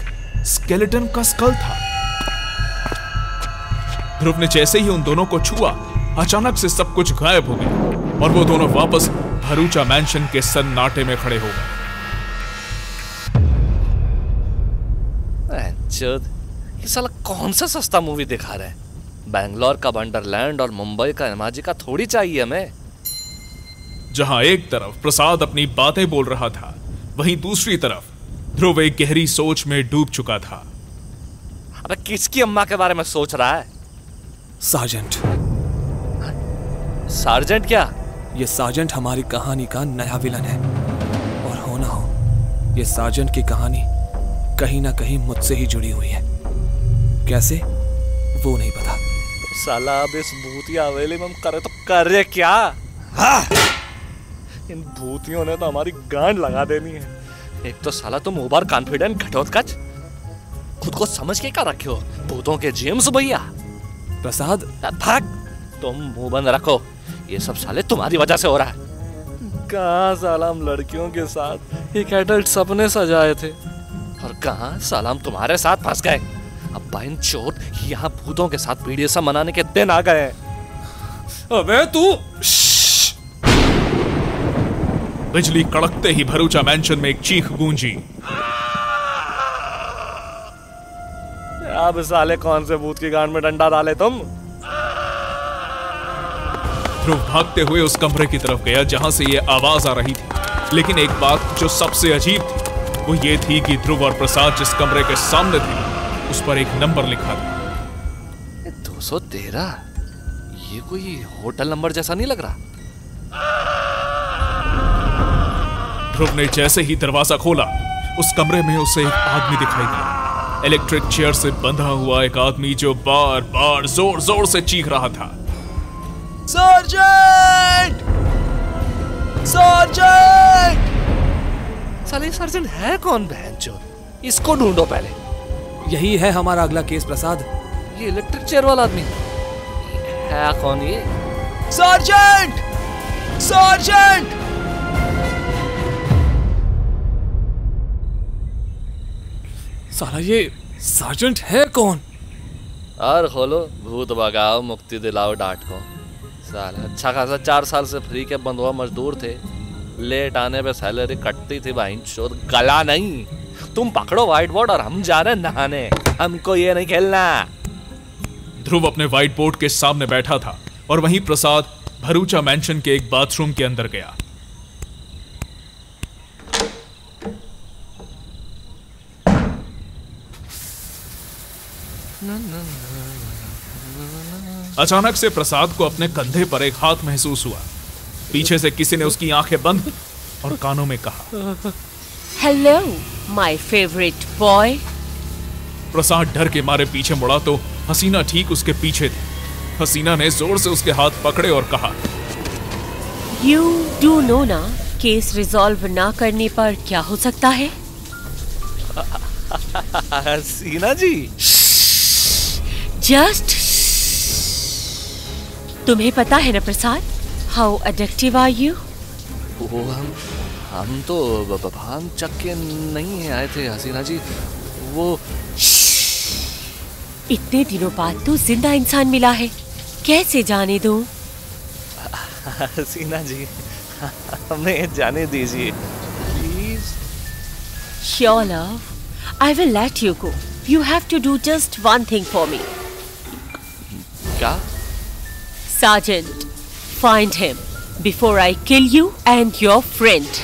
[SPEAKER 2] स्केलेटन का स्कल था। ध्रुव ने जैसे ही उन दोनों को छुआ, अचानक से सब कुछ गायब हो गया और वो दोनों वापस भरूचा मैंशन के सन्नाटे में खड़े हो गए।
[SPEAKER 4] ये साला कौन सा सस्ता मूवी दिखा रहे हैं? बैंगलोर का वंडरलैंड और मुंबई का इमेजिका थोड़ी चाहिए हमें।
[SPEAKER 2] जहां एक तरफ प्रसाद अपनी बातें बोल रहा था, वहीं दूसरी तरफ ध्रुव एक गहरी सोच में डूब चुका था।
[SPEAKER 4] अबे किसकी अम्मा के बारे में सोच रहा है?
[SPEAKER 1] सार्जेंट।
[SPEAKER 4] सार्जेंट क्या?
[SPEAKER 1] ये सार्जेंट हमारी कहानी का नया विलन है, और हो ना हो ये सार्जेंट की कहानी कहीं ना कहीं मुझसे ही जुड़ी हुई है। कैसे वो नहीं पता।
[SPEAKER 4] साला अब इस भूतिया हवेली में हम करे तो करे क्या? हाँ! इन भूतियों ने तो हमारी गांड लगा देनी है। एक तो साला तुम ओवर कॉन्फिडेंट घटोत्कच, खुद को समझ के क्या रखे हो? भूतों के जेम्स भैया।
[SPEAKER 1] प्रसाद
[SPEAKER 4] भाग, तुम मुंह बंद रखो। ये सब साले तुम्हारी वजह से हो रहा है। कहाँ साला हम लड़कियों के साथ एक एडल्ट सपने सजाए थे, और कहाँ साला हम तुम्हारे साथ फंस गए। अब बाइन चोट, यहाँ भूतों के साथ BDSM मनाने के दिन आ गए।
[SPEAKER 1] अबे तू!
[SPEAKER 2] बिजली कड़कते ही भरूचा मैंशन में एक चीख गूंजी।
[SPEAKER 4] अब साले कौन से भूत की गांड में डंडा डाले तुम?
[SPEAKER 2] ध्रुव भागते हुए उस कमरे की तरफ गया जहां से ये आवाज आ रही थी। लेकिन एक बात जो सबसे अजीब थी वो ये थी कि ध्रुव और प्रसाद जिस कमरे के सामने थे उस पर एक नंबर लिखा था,
[SPEAKER 4] 213। ये कोई होटल नंबर जैसा नहीं लग रहा।
[SPEAKER 2] ध्रुव ने जैसे ही दरवाजा खोला, उस कमरे में उसे एक आदमी दिखाई दिया। इलेक्ट्रिक चेयर से बंधा हुआ एक आदमी जो बार बार जोर जोर से चीख रहा था,
[SPEAKER 1] सार्जेंट! सार्जेंट!
[SPEAKER 4] साले सार्जेंट है कौन बहनचोद? इसको ढूंढो पहले।
[SPEAKER 1] यही है हमारा अगला केस प्रसाद।
[SPEAKER 4] ये इलेक्ट्रिक चेयर वाला आदमी है कौन ये?
[SPEAKER 1] सार्जेंट! सार्जेंट! साला ये सार्जेंट है कौन?
[SPEAKER 4] और खोलो, भूत भगाओ मुक्ति दिलाओ डांट को। साला अच्छा खासा 4 साल से फ्री के बंधुआ मजदूर थे। लेट आने पे सैलरी कटती थी भाई चोद, गला नहीं। तुम पकड़ो व्हाइट बोर्ड और हम जा रहे नहाने, हमको ये नहीं खेलना।
[SPEAKER 2] ध्रुव अपने व्हाइट बोर्ड के सामने बैठा था और वहीं प्रसाद भरूचा मैंशन के एक बाथरूम के अंदर गया। अचानक से प्रसाद को अपने कंधे पर एक हाथ महसूस हुआ। पीछे से किसी ने उसकी आंखें बंद और कानों में कहा,
[SPEAKER 9] हेलो माय फेवरेट बॉय।
[SPEAKER 2] प्रसाद डर के मारे पीछे मुड़ा तो हसीना ठीक उसके पीछे थी। हसीना ने जोर से उसके हाथ पकड़े और कहा,
[SPEAKER 9] यू डू नो ना, केस रिजॉल्व ना करने पर क्या हो सकता है?
[SPEAKER 4] हसीना जी,
[SPEAKER 9] जस्ट तुम्हें पता है ना प्रसाद, हाउ एडिक्टिव आर यू?
[SPEAKER 4] वो हम तो भांग चक के नहीं आए थे हसीना जी। वो
[SPEAKER 9] इतने दिनों बाद तो जिंदा इंसान मिला है, कैसे जाने दूं?
[SPEAKER 4] हसीना जी, हमें जाने दीजिए please.
[SPEAKER 9] Sure love, I will let you go. You have to do just one thing for me.
[SPEAKER 4] क्या?
[SPEAKER 9] Sergeant, find him before I kill you and your friend.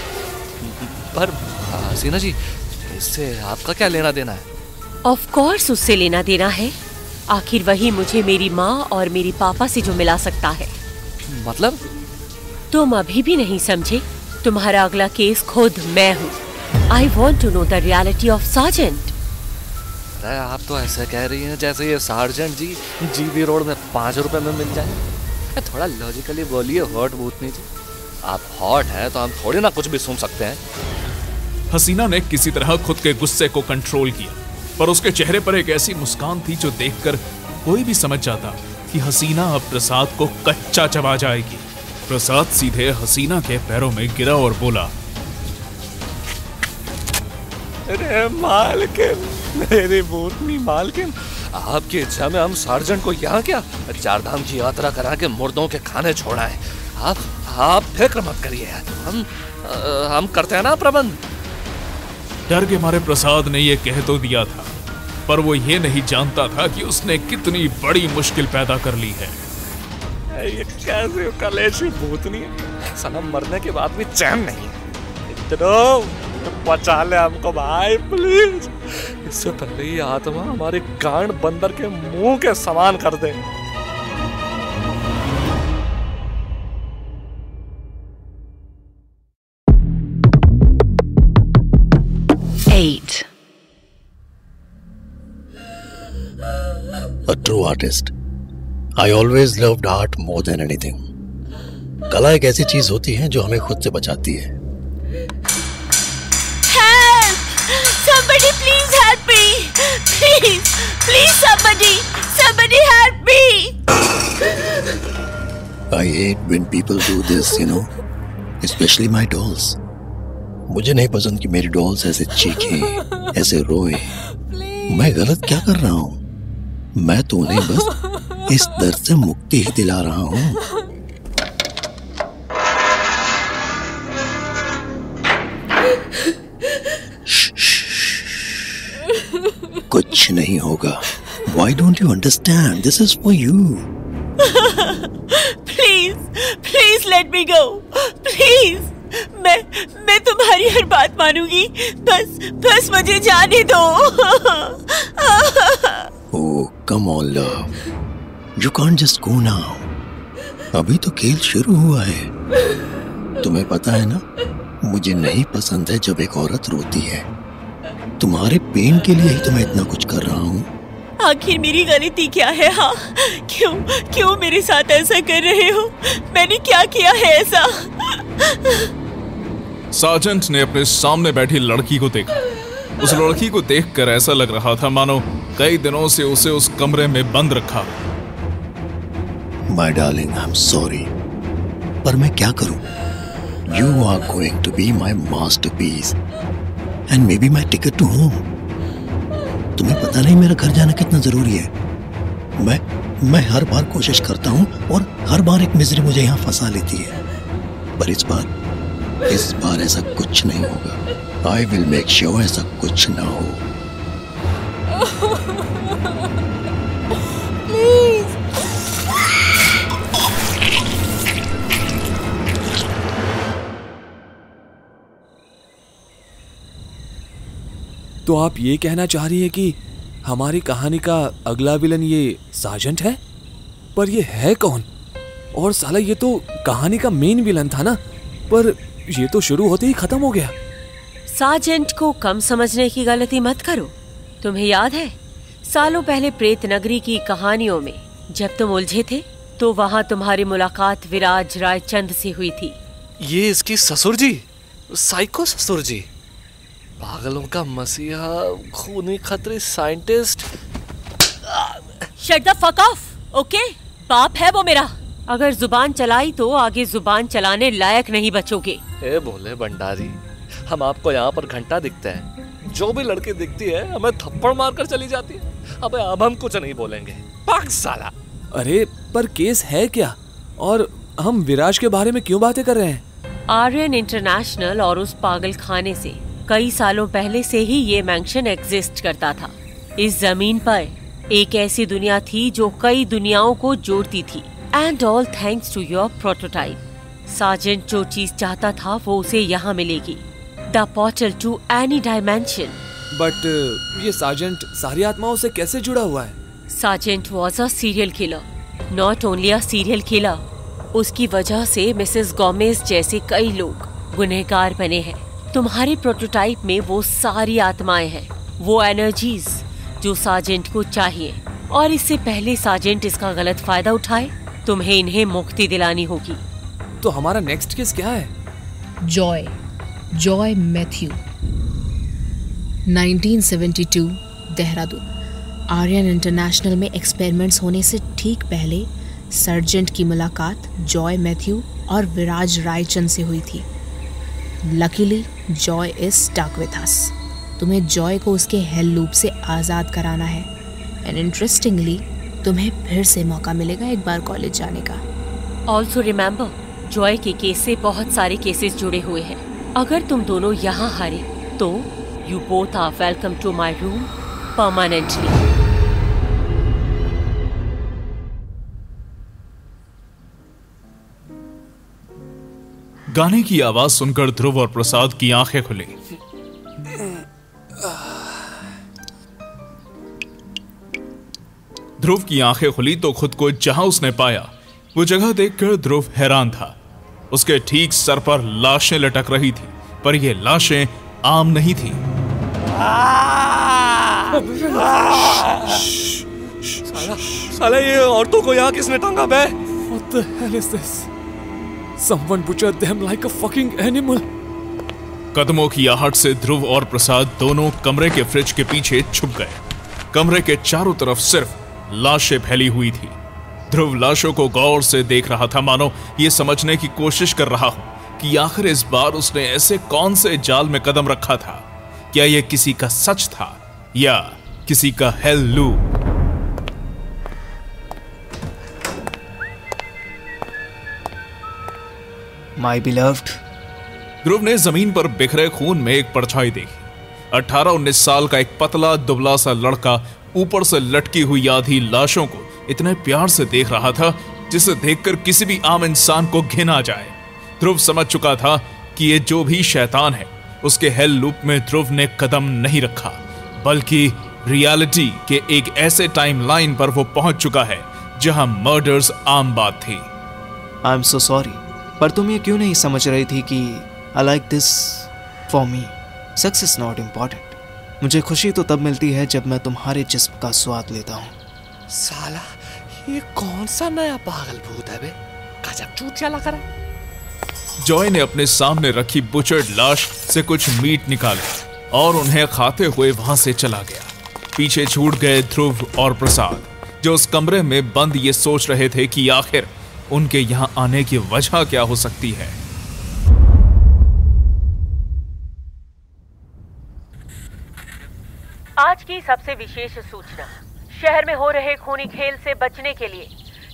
[SPEAKER 4] पर हसीना जी, इससे आपका क्या लेना देना है?
[SPEAKER 9] Of course उससे लेना देना है, आखिर वही मुझे मेरी माँ और मेरी पापा से जो मिला सकता है।
[SPEAKER 4] मतलब?
[SPEAKER 9] तुम अभी भी नहीं समझे, तुम्हारा अगला केस खुद मैं हूँ। I want to know the reality of Sergeant.
[SPEAKER 4] अरे आप तो ऐसे कह रही हैं जैसे ये सार्जेंट जी जीबी रोड में 5 रुपए में मिल जाए। थोड़ा लॉजिकली बोलिए हॉट भूतनी जी, आप हॉट हैं तो हम थोड़ी ना कुछ भी सुन सकते हैं।
[SPEAKER 2] हसीना ने किसी तरह खुद के गुस्से को कंट्रोल किया, पर उसके चेहरे पर एक ऐसी मुस्कान थी जो देखकर कोई भी समझ जाता कि हसीना अब प्रसाद को कच्चा चबा जाएगी। प्रसाद सीधे हसीना के पैरों में गिरा और बोला,
[SPEAKER 4] अरे मालकिन, मेरी भूतनी मालकिन, आपकी इच्छा में हम सार्जेंट को यहाँ क्या 4 धाम की यात्रा करा के मुर्दों के खाने छोड़ा है। आप फिक्र मत करिए, हम करते हैं ना प्रबंध।
[SPEAKER 2] डर के मारे प्रसाद ने यह कह तो दिया था, पर वो ये नहीं जानता था कि उसने कितनी बड़ी मुश्किल पैदा कर ली है।
[SPEAKER 4] ये कैसे कलेशी भूतनी है, सनम मरने के बाद भी चैन नहीं है। बचा ले हमको भाई प्लीज, इससे पहले ये आत्मा हमारे गांड बंदर के मुंह के समान कर दे।
[SPEAKER 11] A true artist. I always loved art more than anything. कला एक ऐसी चीज होती है जो हमें खुद से बचाती है।
[SPEAKER 9] Help! Somebody please help me! Please, please somebody help me!
[SPEAKER 11] I hate when people do this, you know, especially my dolls. मुझे नहीं पसंद कि मेरी डॉल्स ऐसे चीखें, ऐसे रोए। मैं गलत क्या कर रहा हूँ? मैं तो उन्हें बस इस दर्द से मुक्ति ही दिला रहा हूँ। कुछ नहीं होगा। Why don't you understand? This is for you.
[SPEAKER 9] Please let me go. Please. मैं तुम्हारी हर बात मानूंगी, बस मुझे जाने दो।
[SPEAKER 11] Oh, come on, love. You can't just go now. अभी तो खेल शुरू हुआ है। तुम्हें पता है ना, मुझे नहीं पसंद है जब एक औरत रोती है। तुम्हारे पेन के लिए ही तो मैं इतना कुछ कर रहा हूँ।
[SPEAKER 9] आखिर मेरी गलती क्या है? हाँ, क्यों मेरे साथ ऐसा कर रहे हो? मैंने क्या किया है ऐसा?
[SPEAKER 2] सार्जेंट ने अपने सामने बैठी लड़की को देखा। उस लड़की को देखकर ऐसा लग रहा था मानो कई दिनों से उसे उस कमरे में बंद रखा।
[SPEAKER 11] My darling, I'm sorry, पर मैं क्या करूं? You are going to be my masterpiece and maybe my ticket to home. तुम्हें पता नहीं मेरा घर जाना कितना जरूरी है। मैं हर बार कोशिश करता हूँ और हर बार एक मिजरी मुझे यहाँ फंसा लेती है, पर इस बार ऐसा कुछ नहीं होगा। I will make sure ऐसा कुछ ना हो।
[SPEAKER 3] Please.
[SPEAKER 1] तो आप ये कहना चाह रही है कि हमारी कहानी का अगला विलन ये सार्जेंट है? पर ये है कौन? और साला ये तो कहानी का मेन विलन था ना, पर ये तो शुरू होते ही खत्म हो गया।
[SPEAKER 9] सार्जेंट को कम समझने की गलती मत करो। तुम्हें याद है सालों पहले प्रेत नगरी की कहानियों में जब तुम उलझे थे तो वहाँ तुम्हारी मुलाकात विराज रायचंद से हुई थी।
[SPEAKER 4] ये इसकी ससुर जी, साइको ससुर जी, पागलों का मसीहा, खूनी खतरे scientist.
[SPEAKER 9] Shut the fuck off, okay? बाप है वो मेरा, अगर जुबान चलाई तो आगे जुबान चलाने लायक नहीं बचोगे।
[SPEAKER 4] ए भोले भंडारी, हम आपको यहाँ पर घंटा दिखते हैं, जो भी लड़की दिखती है हमें थप्पड़ मारकर चली जाती है। अबे अब हम कुछ नहीं बोलेंगे, पाक साला।
[SPEAKER 1] अरे पर केस है क्या, और हम विराज के बारे में क्यों बातें कर रहे हैं?
[SPEAKER 9] आर्यन इंटरनेशनल और उस पागल खाने से कई सालों पहले से ही ये मैंशन एग्जिस्ट करता था। इस जमीन पर एक ऐसी दुनिया थी जो कई दुनियाओं को जोड़ती थी, and all thanks to your prototype. Sergeant जो चीज चाहता था वो उसे यहाँ मिलेगी, the portal to any dimension.
[SPEAKER 1] But ये सार्जेंट सारी आत्माओं से कैसे जुड़ा हुआ है?
[SPEAKER 9] Sergeant was a serial killer, not only a serial killer, उसकी वजह से मिसेस गोमेज जैसे कई लोग गुनहगार बने हैं। तुम्हारे प्रोटोटाइप में वो सारी आत्माएं हैं, वो एनर्जीज जो सार्जेंट को चाहिए, और इससे पहले सार्जेंट इसका गलत फायदा उठाए तुम्हें इन्हें मुक्ति दिलानी होगी।
[SPEAKER 1] तो हमारा नेक्स्ट केस क्या है?
[SPEAKER 6] जॉय मैथ्यू, 1972, देहरादून। आर्यन इंटरनेशनल में एक्सपेरिमेंट्स होने से ठीक पहले सर्जेंट की मुलाकात जॉय मैथ्यू और विराज रायचंद से हुई थी। Luckily Joy is stuck with us. तुम्हें जॉय को उसके हेल लूप से आज़ाद कराना है, एंड इंटरेस्टिंगली तुम्हें फिर से मौका मिलेगा एक बार कॉलेज जाने का।
[SPEAKER 9] ऑल्सो रिमेम्बर, जॉय के केस से बहुत सारे केसेस जुड़े हुए हैं। अगर तुम दोनों यहाँ हारे तो you both are welcome to my room permanently.
[SPEAKER 2] गाने की आवाज सुनकर ध्रुव और प्रसाद की आंखें खुली। ध्रुव की आंखें खुली तो खुद को जहां उसने पाया वो जगह देखकर ध्रुव हैरान था। उसके ठीक सर पर लाशें लटक रही थी, पर ये लाशें आम नहीं थी।
[SPEAKER 4] साला ये औरतों को यहाँ किसने टांगा बे?
[SPEAKER 1] What the hell is this? Someone butchered them like a fucking animal.
[SPEAKER 2] कदमों की आहट से ध्रुव और प्रसाद दोनों कमरे के फ्रिज के पीछे छुप गए। कमरे के चारों तरफ सिर्फ लाशें फैली हुई थी। ध्रुव लाशों को गौर से देख रहा था, मानो ये समझने की कोशिश कर रहा हो कि आखिर इस बार उसने ऐसे कौन से जाल में कदम रखा था। क्या यह किसी का सच था या किसी का हेल लूप?
[SPEAKER 12] My beloved.
[SPEAKER 2] ध्रुव ने जमीन पर बिखरे खून में एक परछाई देखी। 18-19 साल का एक पतला दुबला सा लड़का ऊपर से लटकी हुई आधी लाशों को इतने प्यार से देख रहा था जिसे देखकर किसी भी आम इंसान को घिन आ जाए। ध्रुव समझ चुका था कि ये जो भी शैतान है उसके हेल लूप में ध्रुव ने कदम नहीं रखा, बल्कि रियलिटी के एक ऐसे टाइमलाइन पर वो पहुंच चुका है जहां मर्डर्स आम बात थी।
[SPEAKER 12] आई एम सो सॉरी, पर तुम ये क्यों नहीं समझ रही थी कि I like this for me, sex is not important. मुझे खुशी तो तब मिलती है जब मैं तुम्हारे जिस्म का स्वाद लेता हूँ।
[SPEAKER 4] साला ये कौन सा नया पागल भूत है बे? गजब चूतिया लग रहा है।
[SPEAKER 2] जॉय ने अपने सामने रखी बुचर्ड लाश से कुछ मीट निकाला और उन्हें खाते हुए वहां से चला गया। पीछे छूट गए ध्रुव और प्रसाद, जो उस कमरे में बंद ये सोच रहे थे कि आखिर उनके यहां आने की वजह क्या हो सकती है।
[SPEAKER 9] आज की सबसे विशेष सूचना, शहर में हो रहे खूनी खेल से बचने के लिए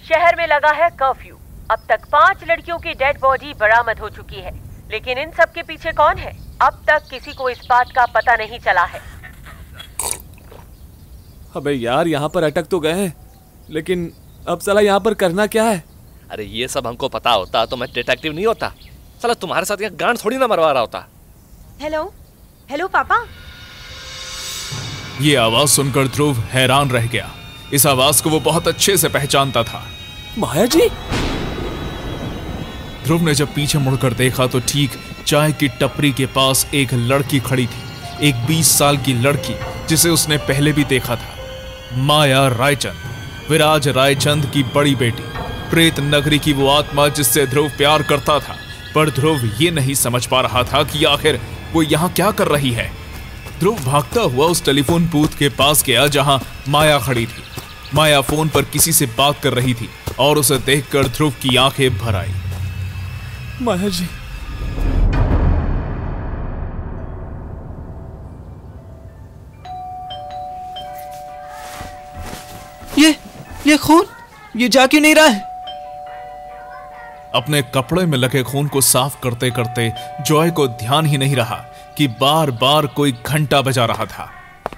[SPEAKER 9] शहर में लगा है कर्फ्यू। अब तक 5 लड़कियों की डेड बॉडी बरामद हो चुकी है, लेकिन इन सब के पीछे कौन है अब तक किसी को इस बात का पता नहीं चला है।
[SPEAKER 1] अबे यार, यहाँ पर अटक तो गए हैं, लेकिन अब साला यहाँ पर करना क्या है?
[SPEAKER 4] अरे ये सब हमको पता होता तो मैं डिटेक्टिव नहीं होता। साला तुम्हारे साथ यहाँ गांड थोड़ी ना मरवा रहा होता।
[SPEAKER 10] हेलो हेलो पापा।
[SPEAKER 2] ये आवाज सुनकर ध्रुव हैरान रह गया। इस आवाज को वो बहुत अच्छे से पहचानता था।
[SPEAKER 1] माया जी?
[SPEAKER 2] ध्रुव ने जब पीछे मुड़कर देखा तो ठीक चाय की टपरी के पास एक लड़की खड़ी थी, एक 20 साल की लड़की जिसे उसने पहले भी देखा था। माया रायचंद, विराज रायचंद की बड़ी बेटी, प्रेत नगरी की वो आत्मा जिससे ध्रुव प्यार करता था, पर ध्रुव ये नहीं समझ पा रहा था कि आखिर वो यहाँ क्या कर रही है। ध्रुव भागता हुआ उस टेलीफोन बूथ के पास गया जहां माया खड़ी थी। माया फोन पर किसी से बात कर रही थी और उसे देखकर ध्रुव की आंखें भर आई।
[SPEAKER 1] माया जी,
[SPEAKER 12] ये खून, ये जा क्यों नहीं रहा है?
[SPEAKER 2] अपने कपड़े में लगे खून को साफ करते करते जॉय को ध्यान ही नहीं रहा कि बार बार कोई घंटा बजा रहा था।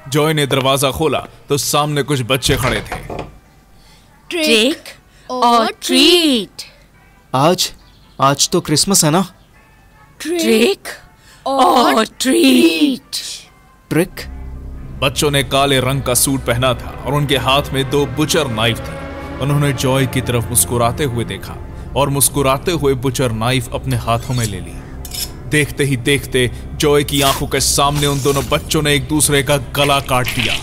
[SPEAKER 2] जॉय ने दरवाजा खोला तो सामने कुछ बच्चे खड़े थे।
[SPEAKER 9] ट्रिक और ट्रीट।
[SPEAKER 12] आज तो क्रिसमस है ना?
[SPEAKER 9] ट्रिक और ट्रीट।
[SPEAKER 12] ट्रिक?
[SPEAKER 2] बच्चों ने काले रंग का सूट पहना था और उनके हाथ में 2 बुचर नाइफ थे। उन्होंने जॉय की तरफ मुस्कुराते हुए देखा और मुस्कुराते हुए बुचर नाइफ अपने हाथों में ले ली। देखते ही देखते जॉय की आंखों के सामने उन दोनों बच्चों ने एक दूसरे का गला काट दिया।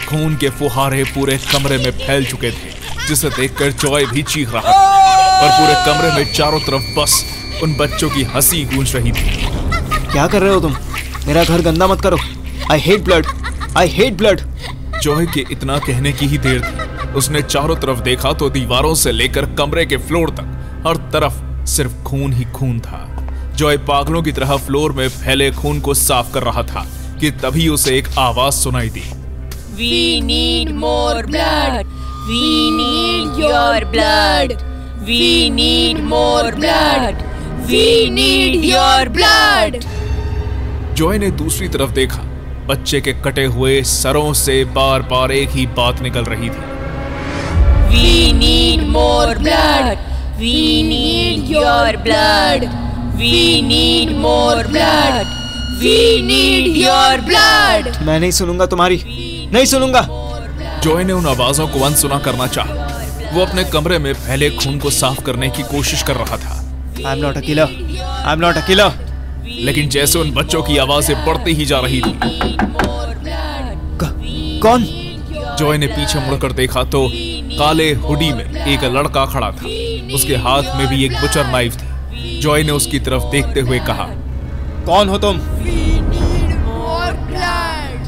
[SPEAKER 2] खून के फुहारे पूरे कमरे में फैल चुके थे, जिसे देखकर जॉय भी चीख रहा था। पर पूरे कमरे में चारों तरफ बस उन बच्चों की हंसी गूंज रही थी।
[SPEAKER 12] क्या कर रहे हो तुम? मेरा घर गंदा मत करो। I hate blood, I hate blood.
[SPEAKER 2] Joy के इतना कहने की ही देर थी। उसने चारों तरफ देखा तो दीवारों से लेकर कमरे के फ्लोर तक हर तरफ सिर्फ खून ही खून था। जॉय पागलों की तरह फ्लोर में फैले खून को साफ कर रहा था कि तभी उसे एक आवाज सुनाई दी।
[SPEAKER 9] We need more blood. We need your blood. We need more blood. We need your blood.
[SPEAKER 2] Joy ने दूसरी तरफ देखा। बच्चे के कटे हुए सरों से बार बार एक ही बात निकल रही थी।
[SPEAKER 9] We need more blood. We need your blood. We need more blood. We need your blood.
[SPEAKER 12] मैं नहीं सुनूंगा तुम्हारी, नहीं सुनूंगा।
[SPEAKER 2] जॉय ने उन आवाजों को अनसुना करना चाहा। वो अपने कमरे में फैले खून को साफ करने की कोशिश कर रहा था।
[SPEAKER 12] I'm not a killer. I'm not a killer.
[SPEAKER 2] लेकिन जैसे उन बच्चों की आवाजें बढ़ती ही जा रही थी।
[SPEAKER 12] कौन?
[SPEAKER 2] जॉय ने पीछे मुड़कर देखा तो काले हुडी में एक लड़का खड़ा था। उसके हाथ में भी एक बुचर नाइफ थी। जॉय ने उसकी तरफ देखते हुए कहा,
[SPEAKER 12] कौन हो तुम?
[SPEAKER 9] We need more blood.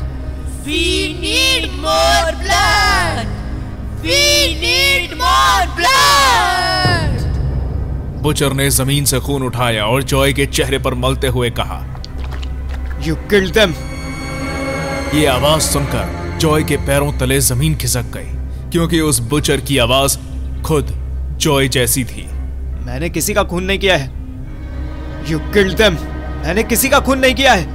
[SPEAKER 9] We need more blood. We need more blood.
[SPEAKER 2] Butcher ने जमीन से खून उठाया और जॉय के चेहरे पर मलते हुए कहा,
[SPEAKER 12] You killed them.
[SPEAKER 2] ये आवाज सुनकर जॉय के पैरों तले जमीन खिसक गई, क्योंकि उस बुचर की आवाज खुद जॉय जैसी थी।
[SPEAKER 12] मैंने किसी का खून नहीं किया है। You killed them. मैंने किसी का खून नहीं किया है।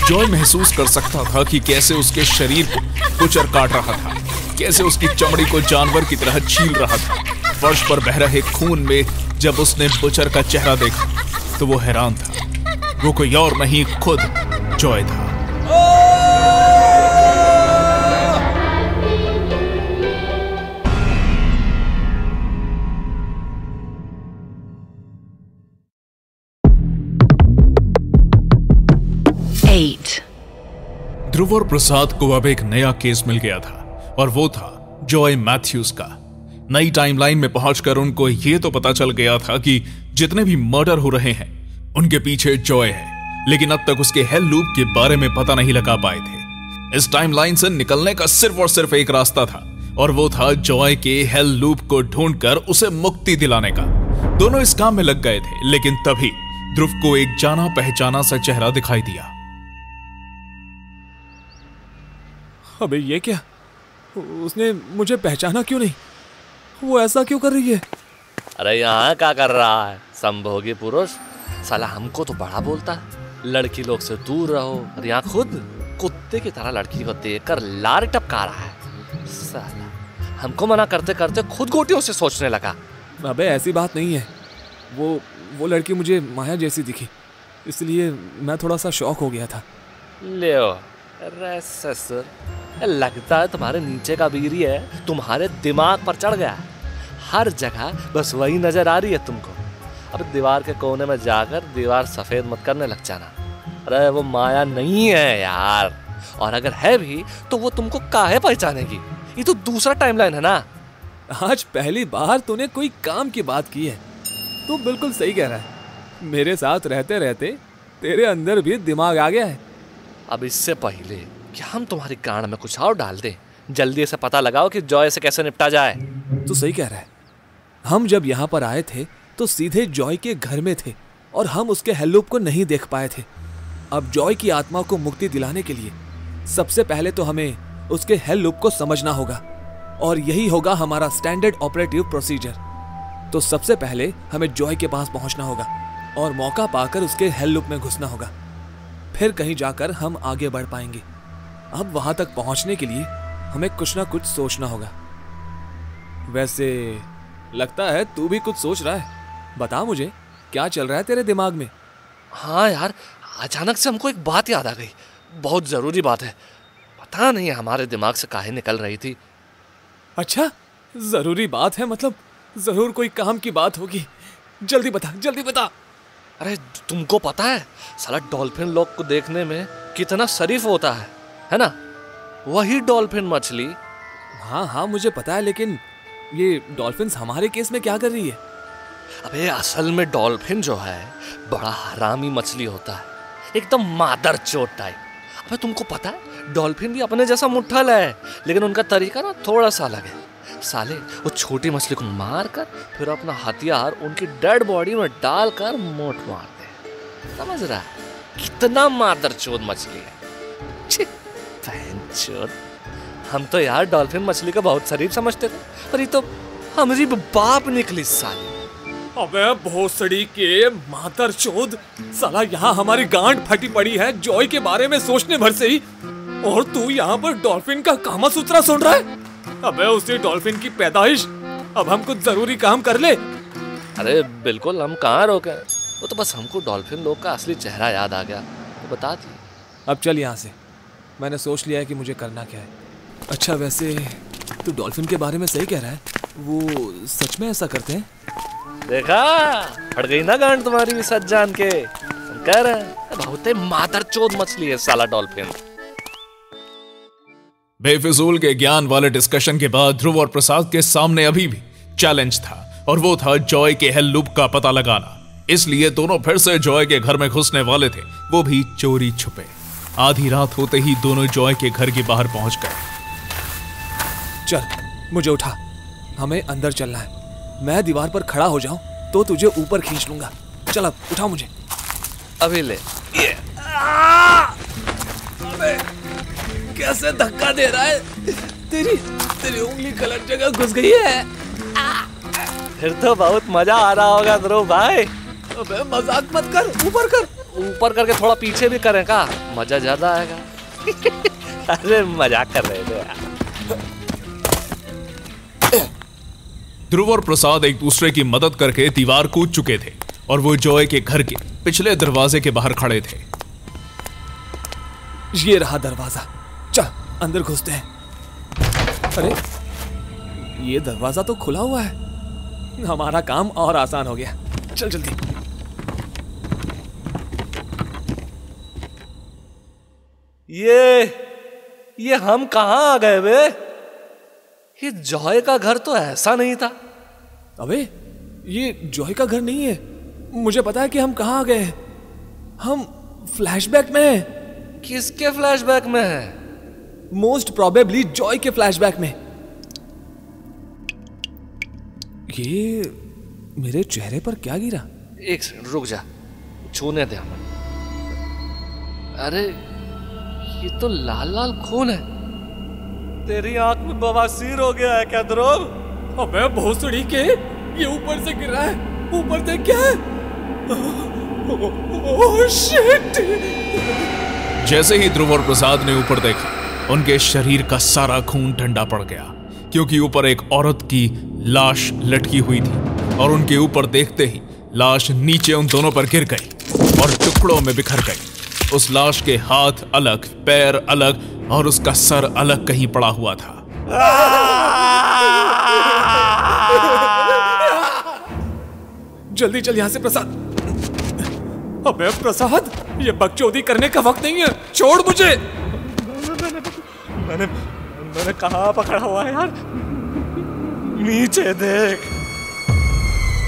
[SPEAKER 2] जॉय महसूस कर सकता था कि कैसे उसके शरीर को बुचर काट रहा था, कैसे उसकी चमड़ी को जानवर की तरह छील रहा था। फर्श पर बह रहे खून में जब उसने बुचर का चेहरा देखा तो वो हैरान था। वो कोई और नहीं, खुद जॉय था। ध्रुव और प्रसाद को अब एक नया केस मिल गया था और वो था जॉय मैथ्यूज का। नई टाइमलाइन में पहुंचकर उनको ये तो पता चल गया था कि जितने भी मर्डर हो रहे हैं उनके पीछे जॉय है, लेकिन अब तक उसके हेल लूप के बारे में पता नहीं लगा पाए थे। इस टाइमलाइन से निकलने का सिर्फ और सिर्फ एक रास्ता था और वो था जॉय के हेल लूप को ढूंढकर उसे मुक्ति दिलाने का। दोनों इस काम में लग गए थे, लेकिन तभी ध्रुव को एक जाना पहचाना सा चेहरा दिखाई दिया।
[SPEAKER 1] अबे ये क्या? उसने मुझे पहचाना क्यों नहीं? वो ऐसा क्यों कर रही है?
[SPEAKER 4] अरे यहाँ क्या कर रहा है संभोगी पुरुष? साला हमको तो बड़ा बोलता है, लड़की लोग से दूर रहो, और यहाँ खुद कुत्ते की तरह लड़की को देखकर लार टपका रहा है। साला हमको मना करते करते खुद गोटियों से सोचने लगा।
[SPEAKER 1] अबे ऐसी बात नहीं है। वो लड़की मुझे माया जैसी दिखी, इसलिए मैं थोड़ा सा शॉक हो गया था।
[SPEAKER 4] ले ससुर, लगता है तुम्हारे नीचे का बीरी है तुम्हारे दिमाग पर चढ़ गया। हर जगह बस वही नजर आ रही है तुमको। अब दीवार के कोने में जाकर दीवार सफेद मत करने लग जाना। अरे वो माया नहीं है यार, और अगर है भी तो वो तुमको काहे पहचानेगी? ये तो दूसरा टाइमलाइन है ना।
[SPEAKER 1] आज पहली बार तूने कोई काम की बात की है। तू बिल्कुल सही कह रहा है। मेरे साथ रहते रहते तेरे अंदर भी दिमाग आ गया है।
[SPEAKER 4] अब इससे पहले कि हम तुम्हारी कान में कुछ और डाल दें, जल्दी से पता लगाओ कि जॉय से कैसे निपटा जाए।
[SPEAKER 1] तू सही कह रहा है। हम जब यहाँ पर आए थे तो सीधे जॉय के घर में थे और हम उसके हेलूप को नहीं देख पाए थे। अब जॉय की आत्मा को मुक्ति दिलाने के लिए सबसे पहले तो हमें उसके हेलूप को समझना होगा और यही होगा हमारा स्टैंडर्ड ऑपरेटिव प्रोसीजर। तो सबसे पहले हमें जॉय के पास पहुंचना होगा और मौका पाकर उसके हेलूप में घुसना होगा। फिर कहीं जाकर हम आगे बढ़ पाएंगे। अब वहां तक पहुंचने के लिए हमें कुछ ना कुछ सोचना होगा। वैसे लगता है तू भी कुछ सोच रहा है। बता मुझे क्या चल रहा है तेरे दिमाग में।
[SPEAKER 4] हाँ यार, अचानक से हमको एक बात याद आ गई, बहुत जरूरी बात है। पता नहीं हमारे दिमाग से काहे निकल रही थी।
[SPEAKER 1] अच्छा, जरूरी बात है मतलब जरूर कोई काम की बात होगी। जल्दी बता, जल्दी बता।
[SPEAKER 4] अरे तुमको पता है साला डॉल्फिन लोग को देखने में कितना शरीफ होता है ना? वही डॉल्फिन मछली।
[SPEAKER 1] हाँ हाँ मुझे पता है, लेकिन ये डॉल्फिन्स हमारे केस में क्या कर रही है?
[SPEAKER 4] अबे असल में डॉल्फिन जो है बड़ा हरामी मछली होता है, एकदम मादर चोट टाइप। अबे तुमको पता है डॉल्फिन भी अपने जैसा मुट्ठल है, लेकिन उनका तरीका ना थोड़ा सा अलग है। साले वो छोटी मछली को मार कर फिर अपना हथियार उनकी डेड बॉडी में डालकर मोट मारते हैं। समझ रहा है? कितना मादर चोट मछली है। चोट। हम तो यार डॉल्फिन मछली का बहुत शरीफ समझते थे, पर ये तो हमारी बाप निकली साली।
[SPEAKER 1] अबे भोसड़ी के मातर चोद, साला यहाँ हमारी गांड फटी पड़ी है जॉय के बारे में सोचने भर से ही, और तू यहाँ पर डॉल्फिन का कामासूत्रा सुन रहा है। अबे उसी डॉल्फिन की पैदाइश। अब हम कुछ जरूरी काम कर ले।
[SPEAKER 4] अरे बिल्कुल, हम कहाँ रोके। वो तो बस हमको डॉल्फिन लोग का असली चेहरा याद आ गया, तो बता दी।
[SPEAKER 1] अब चल यहाँ से, मैंने सोच लिया है कि मुझे करना क्या है। अच्छा वैसे तू डॉल्फिन के बारे में सही कह रहा है, वो सच में ऐसा करते हैं?
[SPEAKER 4] देखा, फट गई ना गांड तुम्हारी भी सच जान के। हम कह रहे हैं बहुत मादर चोद मछली है साला डॉल्फिन।
[SPEAKER 2] बेफिजूल के ज्ञान वाले डिस्कशन के बाद ध्रुव और प्रसाद के सामने अभी भी चैलेंज था, और वो था जॉय के हेलूप का पता लगाना। इसलिए दोनों फिर से जॉय के घर में घुसने वाले थे, वो भी चोरी छुपे। आधी रात होते ही दोनों जॉय के घर के बाहर पहुंच गए।
[SPEAKER 1] चल मुझे उठा, हमें अंदर चलना है। मैं दीवार पर खड़ा हो जाऊं तो तुझे ऊपर खींच लूंगा। चल अब उठा मुझे।
[SPEAKER 4] अभी ले।
[SPEAKER 1] अबे कैसे धक्का दे रहा है? तेरी उंगली गलत जगह घुस गई है।
[SPEAKER 4] फिर तो बहुत मजा आ रहा होगा ध्रुव भाई।
[SPEAKER 1] अबे मजाक मत कर, ऊपर कर।
[SPEAKER 4] ऊपर करके थोड़ा पीछे भी करें का, मजा ज्यादा आएगा। अरे मजाक कर रहे थे यार।
[SPEAKER 2] ध्रुव और प्रसाद एक दूसरे की मदद करके दीवार कूद चुके थे और वो जॉय के घर के पिछले दरवाजे के बाहर खड़े थे।
[SPEAKER 1] ये रहा दरवाजा, चल अंदर घुसते हैं। अरे ये दरवाजा तो खुला हुआ है, हमारा काम और आसान हो गया। चल जल्दी।
[SPEAKER 4] ये हम कहाँ आ गए बे? ये जॉय का घर तो ऐसा नहीं था।
[SPEAKER 1] अबे ये जॉय का घर नहीं है। मुझे पता है कि हम कहाँ आ गए हैं। हम फ्लैशबैक में हैं।
[SPEAKER 4] किसके फ्लैशबैक में है?
[SPEAKER 1] मोस्ट प्रोबेबली जॉय के फ्लैशबैक में। ये मेरे चेहरे पर क्या गिरा?
[SPEAKER 4] एक सेकंड रुक जा, छूने दे हमें। अरे ये तो लाल लाल खून है। तेरी आंख में बवासीर हो गया है क्या ध्रुव?
[SPEAKER 1] अबे भोसड़ी के, ये ऊपर से गिर रहा है। ऊपर से क्या है? Oh shit!
[SPEAKER 2] जैसे ही ध्रुव और प्रसाद ने ऊपर देखा, उनके शरीर का सारा खून ठंडा पड़ गया, क्योंकि ऊपर एक औरत की लाश लटकी हुई थी और उनके ऊपर देखते ही लाश नीचे उन दोनों पर गिर गई और टुकड़ों में बिखर गई। उस लाश के हाथ अलग, पैर अलग और उसका सर अलग कहीं पड़ा हुआ था।
[SPEAKER 1] जल्दी चल यहां से प्रसाद। अबे प्रसाद, ये बकचोदी करने का वक्त नहीं है, छोड़ मुझे। उन्होंने कहाँ पकड़ा हुआ है यार? नीचे देख।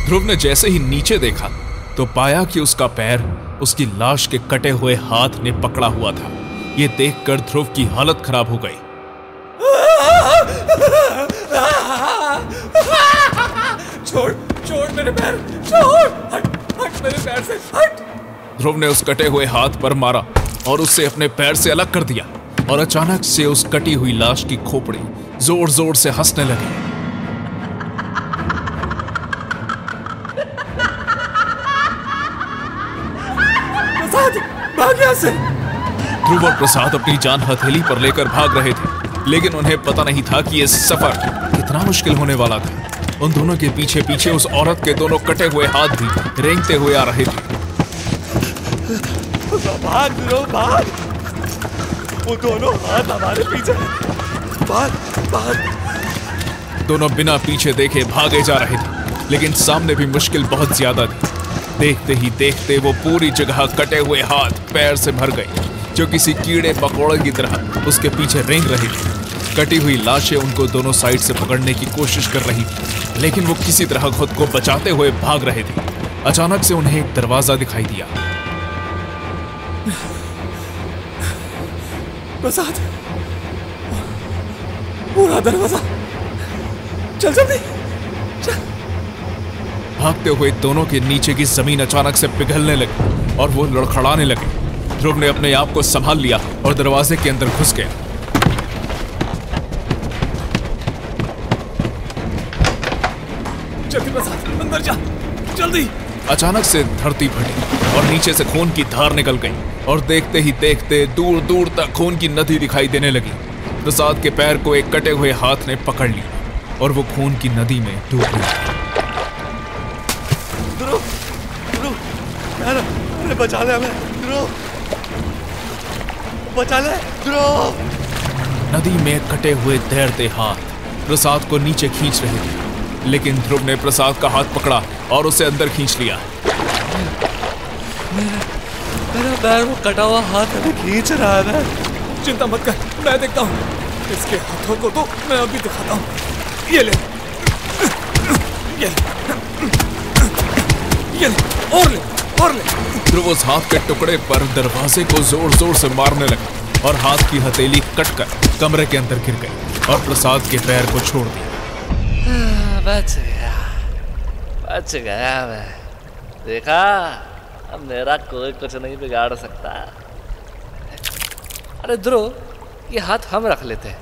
[SPEAKER 2] ध्रुव ने जैसे ही नीचे देखा तो पाया कि उसका पैर उसकी लाश के कटे हुए हाथ ने पकड़ा हुआ था। ये देखकर ध्रुव की हालत खराब हो गई।
[SPEAKER 1] छोड़ छोड़ मेरे पैर, छोड़, हट हट मेरे पैर से, हट।
[SPEAKER 2] ध्रुव ने उस कटे हुए हाथ पर मारा और उससे अपने पैर से अलग कर दिया और अचानक से उस कटी हुई लाश की खोपड़ी जोर जोर से हंसने लगी।
[SPEAKER 1] प्रसाद, भाग यहाँ से।
[SPEAKER 2] ध्रुव और प्रसाद अपनी जान हथेली पर लेकर भाग रहे थे, लेकिन उन्हें पता नहीं था कि यह सफर कितना मुश्किल होने वाला था। उन दोनों के पीछे पीछे उस औरत के दोनों कटे हुए हाथ भी रेंगते हुए आ रहे थे।
[SPEAKER 1] भाग ध्रुव, भाग। वो दोनों हाथ हमारे पीछे, भाग भाग।
[SPEAKER 2] दोनों बिना पीछे देखे भागे जा रहे थे, लेकिन सामने भी मुश्किल बहुत ज्यादा थी। देखते ही देखते वो पूरी जगह कटे हुए हाथ पैर से भर गए, जो किसी कीड़े पकौड़े की तरह उसके पीछे रेंग रही थी। कटी हुई लाशें उनको दोनों साइड से पकड़ने की कोशिश कर रही थी, लेकिन वो किसी तरह खुद को बचाते हुए भाग रहे थे। अचानक से उन्हें एक दरवाजा दिखाई दिया।
[SPEAKER 1] प्रसाद, पूरा दरवाजा, चल जल्दी चल।
[SPEAKER 2] भागते हुए दोनों के नीचे की जमीन अचानक से पिघलने लगी और वो लड़खड़ाने लगे। ध्रुव ने अपने आप को संभाल लिया और दरवाजे के अंदर घुस गया।
[SPEAKER 1] जल्दी प्रसाद, अंदर जा, जल्दी।
[SPEAKER 2] अचानक से धरती फटी और नीचे से खून की धार निकल गई और देखते ही देखते दूर दूर तक खून की नदी दिखाई देने लगी। प्रसाद के पैर को एक कटे हुए हाथ ने पकड़ लिया और वो खून की नदी में डूब गया।
[SPEAKER 1] ध्रुव, ध्रुव, अरे बचा ले हमें, ध्रुव, बचा ले, ध्रुव।
[SPEAKER 2] नदी में कटे हुए तैरते हाथ प्रसाद को नीचे खींच रहे थे, लेकिन ध्रुव ने प्रसाद का हाथ पकड़ा और उसे अंदर खींच लिया।
[SPEAKER 1] मेरा पैर वो कटा हुआ हाथ अभी खींच रहा है। चिंता मत कर, मैं देखता हूँ। इसके हाथों को तो मैं अभी दिखाता हूँ। ये ले, ये ले, ये ले, और ले, और ले।
[SPEAKER 2] ध्रुव उस हाथ के टुकड़े पर दरवाजे को जोर जोर से मारने लगा और हाथ की हथेली कटकर कमरे के अंदर गिर गई और प्रसाद के पैर को छोड़ दिया।
[SPEAKER 4] बच गया मैं। देखा, अब मेरा कोई कुछ नहीं बिगाड़ सकता। अरे ध्रुव, ये हाथ हम रख लेते हैं,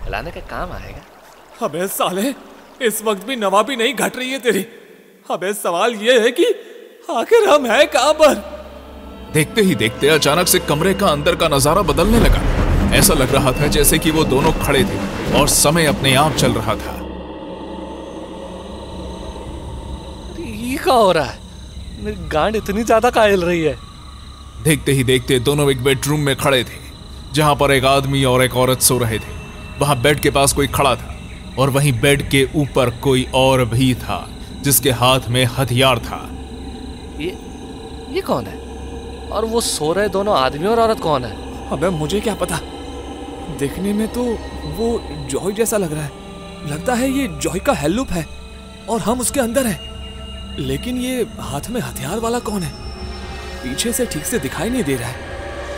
[SPEAKER 4] हिलाने के काम आएगा।
[SPEAKER 1] अबे साले, इस वक्त भी नवाबी नहीं घट रही है तेरी। अबे सवाल ये है कि आखिर हम हैं कहां पर?
[SPEAKER 2] देखते ही देखते अचानक से कमरे का अंदर का नजारा बदलने लगा। ऐसा लग रहा था जैसे कि वो दोनों खड़े थे और समय अपने आप चल रहा था।
[SPEAKER 4] ये क्या हो रहा है? मेरी गांड इतनी ज्यादा काहे हिल रही है?
[SPEAKER 2] देखते ही देखते दोनों एक बेडरूम में खड़े थे, जहां पर एक आदमी और एक औरत सो रहे थे। वहां बेड के पास कोई खड़ा था और वहीं बेड के ऊपर कोई और भी था, जिसके हाथ में हथियार था।
[SPEAKER 4] ये कौन है? और वो सो रहे दोनों आदमी और औरत कौन है?
[SPEAKER 1] अबे मुझे क्या पता। देखने में तो वो जॉय जैसा लग रहा है। लगता है ये जॉय का हेलूप है और हम उसके अंदर हैं। लेकिन ये हाथ में हथियार वाला कौन है? पीछे से ठीक से दिखाई नहीं दे रहा है।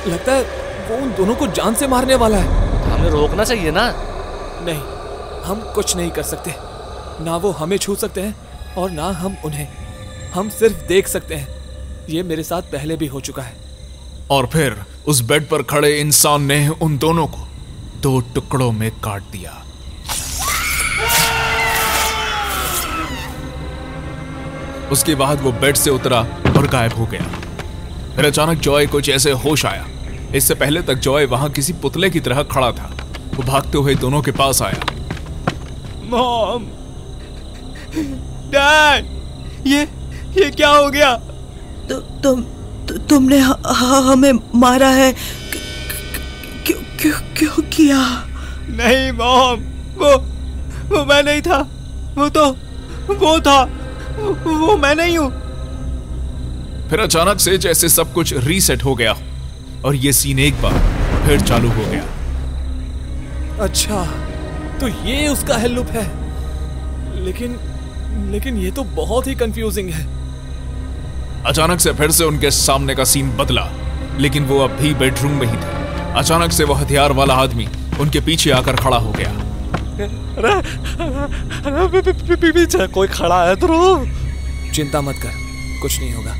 [SPEAKER 1] लगता है वो उन दोनों को जान से मारने वाला है।
[SPEAKER 4] हमें रोकना चाहिए ना?
[SPEAKER 1] नहीं, हम कुछ नहीं कर सकते। ना वो हमें छू सकते हैं और ना हम उन्हें। हम सिर्फ देख सकते हैं। ये मेरे साथ पहले भी हो चुका है।
[SPEAKER 2] और फिर उस बेड पर खड़े इंसान ने उन दोनों को 2 टुकड़ों में काट दिया। उसके बाद वो बेड से उतरा और गायब हो गया। फिर अचानक जॉय को जैसे होश आया। इससे पहले तक जॉय वहां किसी पुतले की तरह खड़ा था। वो भागते हुए दोनों के पास आया।
[SPEAKER 1] मॉम, डैड, ये क्या हो गया?
[SPEAKER 3] तुमने हमें मारा है। क्यों किया?
[SPEAKER 1] नहीं मॉम, वो मैं नहीं था। वो था। वो मैं नहीं हूं।
[SPEAKER 2] फिर अचानक से जैसे सब कुछ रीसेट हो गया और ये सीन एक बार फिर चालू हो गया।
[SPEAKER 1] अच्छा, तो ये उसका हेल लूप है। लेकिन ये तो बहुत ही कंफ्यूजिंग है।
[SPEAKER 2] अचानक से फिर से उनके सामने का सीन बदला, लेकिन वो अब भी बेडरूम में ही थे। अचानक से वो हथियार वाला आदमी उनके पीछे आकर खड़ा हो गया।
[SPEAKER 4] पीछे कोई खड़ा है ध्रुव।
[SPEAKER 1] चिंता मत कर, कुछ नहीं होगा।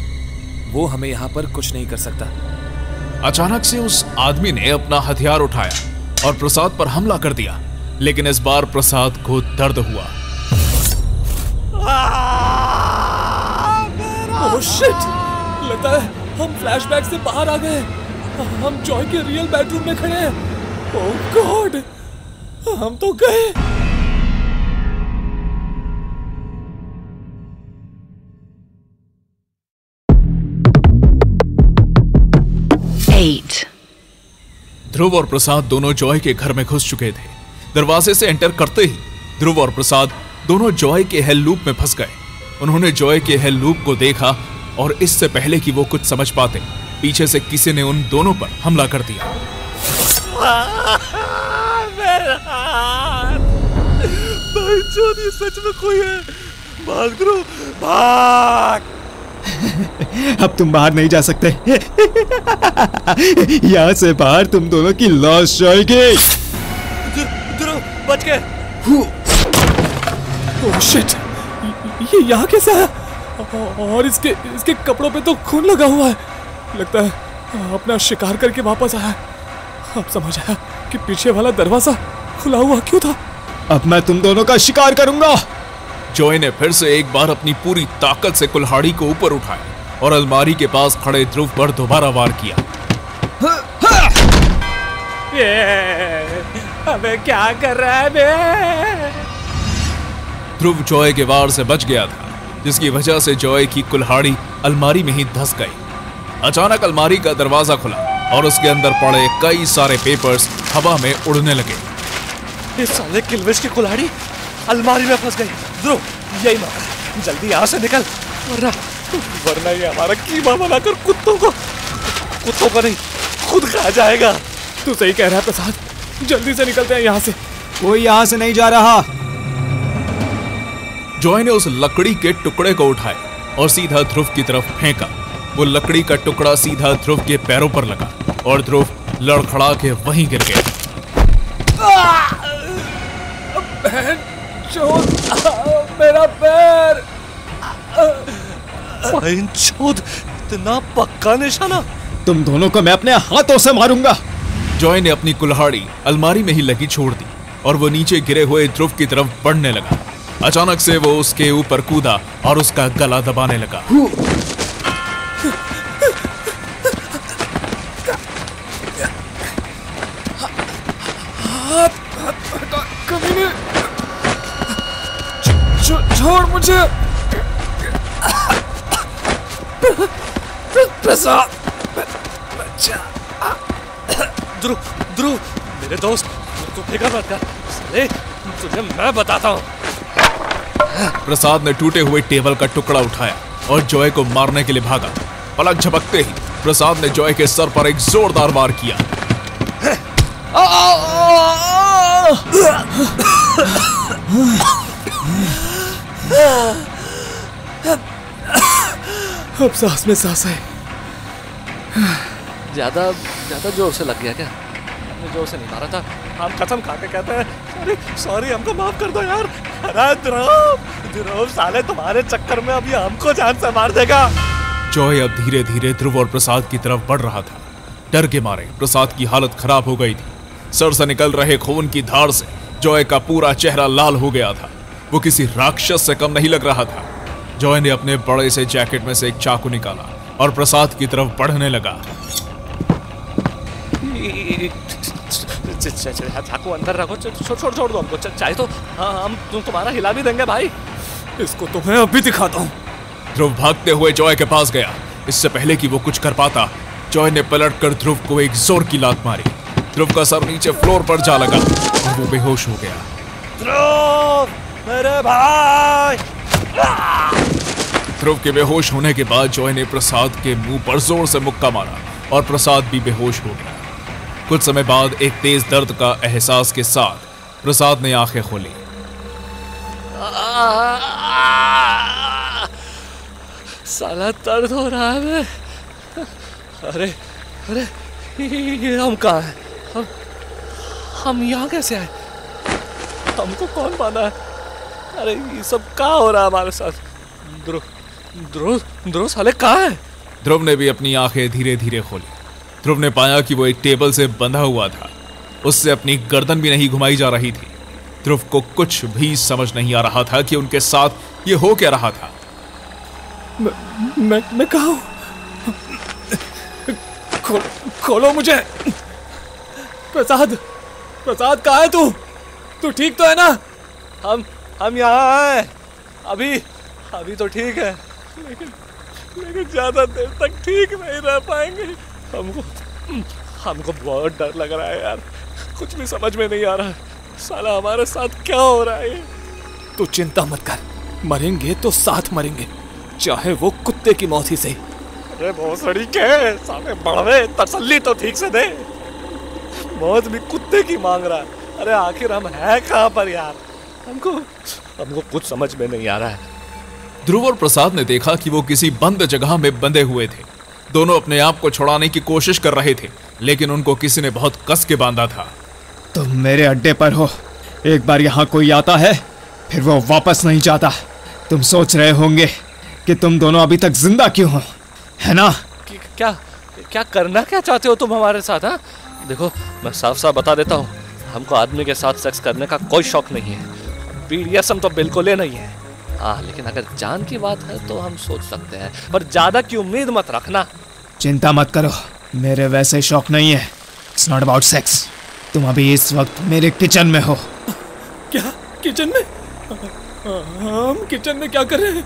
[SPEAKER 1] वो हमें यहाँ पर कुछ नहीं कर सकता।
[SPEAKER 2] अचानक से उस आदमी ने अपना हथियार उठाया और प्रसाद पर हमला कर दिया, लेकिन इस बार प्रसाद को दर्द हुआ।
[SPEAKER 1] Oh shit! लगता है हम फ्लैशबैक से बाहर आ गए। हम जॉय के रियल बेडरूम में खड़े हैं। ओह गॉड, हम तो गए।
[SPEAKER 2] ध्रुव और प्रसाद दोनों जॉय के घर में घुस चुके थे। दरवाजे से एंटर करते ही ध्रुव और प्रसाद दोनों जॉय के हेल लूप में फंस गए। उन्होंने जॉय के हेल लूप को देखा और इससे पहले कि वो कुछ समझ पाते, पीछे से किसी ने उन दोनों पर हमला कर दिया।
[SPEAKER 4] ये सच में कोई है। भाग ध्रुव, भाग।
[SPEAKER 12] अब तुम बाहर नहीं जा सकते। यहाँ से बाहर तुम दोनों की लाश जाएगी।
[SPEAKER 4] ध्रुव बच गए।
[SPEAKER 1] Oh shit! ये यहाँ कैसा है? और इसके कपड़ों पे तो खून लगा हुआ है। लगता है अपना शिकार करके वापस आया। अब समझ आया कि पीछे वाला दरवाजा खुला हुआ क्यों था।
[SPEAKER 12] अब मैं तुम दोनों का शिकार करूंगा।
[SPEAKER 2] जॉय ने फिर से एक बार अपनी पूरी ताकत से कुल्हाड़ी को ऊपर उठाया और अलमारी के पास खड़े ध्रुव पर दोबारा वार किया।
[SPEAKER 1] अबे क्या कर रहा है बे?
[SPEAKER 2] ध्रुव जॉय के वार से बच गया था, जिसकी वजह से जॉय की कुल्हाड़ी अलमारी में ही धंस गई। अचानक अलमारी का दरवाजा खुला और उसके अंदर पड़े कई सारे पेपर्स हवा में उड़ने लगे।
[SPEAKER 4] इस साले किल्विश की कुल्हाड़ी अलमारी में फंस गई। ध्रुव यही मौका, जल्दी यहाँ से निकल, वरना ये हमारा कीमा बनाकर कुत्तों को नहीं खुद खा जाएगा।
[SPEAKER 1] तू सही कह रहा है प्रसाद, जल्दी से निकलते हैं यहाँ से।
[SPEAKER 12] कोई यहाँ से नहीं जा रहा।
[SPEAKER 2] जॉय ने उस लकड़ी के टुकड़े को उठाया और सीधा ध्रुव की तरफ फेंका। वो लकड़ी का टुकड़ा सीधा ध्रुव के पैरों पर लगा और ध्रुव लड़खड़ा के वहीं गिर गया।
[SPEAKER 1] मेरा पैर!
[SPEAKER 4] इतना पक्का निशाना।
[SPEAKER 12] तुम दोनों को मैं अपने हाथों से मारूंगा।
[SPEAKER 2] जॉय ने अपनी कुल्हाड़ी अलमारी में ही लगी छोड़ दी और वो नीचे गिरे हुए ध्रुव की तरफ बढ़ने लगा। अचानक से वो उसके ऊपर कूदा और उसका गला दबाने लगा।
[SPEAKER 1] छोड़ मुझे। प्रसाद,
[SPEAKER 4] ध्रुव मेरे दोस्त, तू फिक्र मत कर, साले तुझे मैं बताता हूँ।
[SPEAKER 2] प्रसाद ने टूटे हुए टेबल का टुकड़ा उठाया और जॉय को मारने के लिए भागा। पलक झपकते ही प्रसाद ने जॉय के सर पर एक जोरदार वार किया।
[SPEAKER 1] अब सांस में सांस है।
[SPEAKER 4] ज्यादा जोर से लग गया क्या? हमने जोर से नहीं मारा था। हम कसम खा के कहते हैं सॉरी, हमको माफ कर दो यार। अरे ध्रुव साले तुम्हारे चक्कर में अभी हमको जान से मार देगा।
[SPEAKER 2] जॉय अब धीरे धीरे ध्रुव और प्रसाद की तरफ बढ़ रहा था। डर के मारे प्रसाद की हालत खराब हो गई थी। सर से निकल रहे खून की धार से जॉय का पूरा चेहरा लाल हो गया था। वो किसी राक्षस से कम नहीं लग रहा था। जॉय ने अपने बड़े से जैकेट में से एक चाकू निकाला और प्रसाद की तरफ बढ़ने लगा।
[SPEAKER 4] चाकू अंदर रखो, छोड़ दो हमको, चाहे तो हम तुम्हारा हिला भी देंगे भाई।
[SPEAKER 1] इसको तो मैं अभी दिखाता हूँ।
[SPEAKER 2] ध्रुव भागते हुए जॉय के पास गया। इससे पहले कि वो कुछ कर पाता, जॉय ने पलटकर ध्रुव को एक जोर की लात मारी। ध्रुव का सर नीचे फ्लोर पर जा लगा और वो बेहोश हो गया।
[SPEAKER 4] ध्रुव मेरे भाई!
[SPEAKER 2] ध्रुव के बेहोश होने के बाद जॉय ने प्रसाद के मुंह पर जोर से मुक्का मारा और प्रसाद भी बेहोश हो गया। कुछ समय बाद एक तेज दर्द का एहसास के साथ प्रसाद ने आंखें खोली।
[SPEAKER 4] साला दर्द हो रहा है मैं। अरे अरे ये हम कहाँ हैं? हम यहाँ कैसे आए? हमको कौन बांधा है? अरे ये सब क्या हो रहा है हमारे साथ? ध्रुव साले कहाँ है?
[SPEAKER 2] ध्रुव ने भी अपनी आंखें धीरे धीरे खोली। ध्रुव ने पाया कि वो एक टेबल से बंधा हुआ था। उससे अपनी गर्दन भी नहीं घुमाई जा रही थी। ध्रुव को कुछ भी समझ नहीं आ रहा था कि उनके साथ ये हो क्या रहा था।
[SPEAKER 1] मैं कहाँ हूँ? खोलो मुझे। प्रसाद कहाँ है तू? तू ठीक तो है ना?
[SPEAKER 4] हम यहाँ हैं। अभी तो ठीक है, लेकिन ज्यादा देर तक ठीक नहीं रह पाएंगे। हमको बहुत डर लग रहा है यार। कुछ भी समझ में नहीं आ रहा है। साला हमारे साथ क्या हो रहा है?
[SPEAKER 1] तू चिंता मत कर, मरेंगे तो साथ मरेंगे, चाहे वो कुत्ते की मौत ही सही।
[SPEAKER 4] अरे भोसड़ी के साले बड़वे, तसल्ली तो ठीक से दे। मौत भी कुत्ते की मांग रहा है। अरे आखिर हम हैं कहाँ पर यार? हमको कुछ समझ में नहीं आ रहा है।
[SPEAKER 2] ध्रुव और प्रसाद ने देखा कि वो किसी बंद जगह में बंधे हुए थे। दोनों अपने आप को छुड़ाने की कोशिश कर रहे थे, लेकिन उनको किसी ने बहुत कस के बांधा था।
[SPEAKER 12] तुम मेरे अड्डे पर हो। एक बार यहाँ कोई आता है फिर वो वापस नहीं जाता। तुम सोच रहे होंगे कि तुम दोनों अभी तक जिंदा क्यों हो, है ना?
[SPEAKER 4] क्या करना क्या चाहते हो तुम हमारे साथ? हाँ देखो, मैं साफ साफ बता देता हूँ, हमको आदमी के साथ सेक्स करने का कोई शौक नहीं है। BDSM तो बिल्कुल ही नहीं है। हाँ, लेकिन अगर जान की बात है तो हम सोच सकते हैं, पर ज्यादा की उम्मीद मत रखना।
[SPEAKER 12] चिंता मत करो, मेरे वैसे शौक नहीं है। It's not about sex. तुम अभी इस वक्त मेरे किचन में हो।
[SPEAKER 1] क्या किचन में? हम किचन में क्या कर रहे हैं?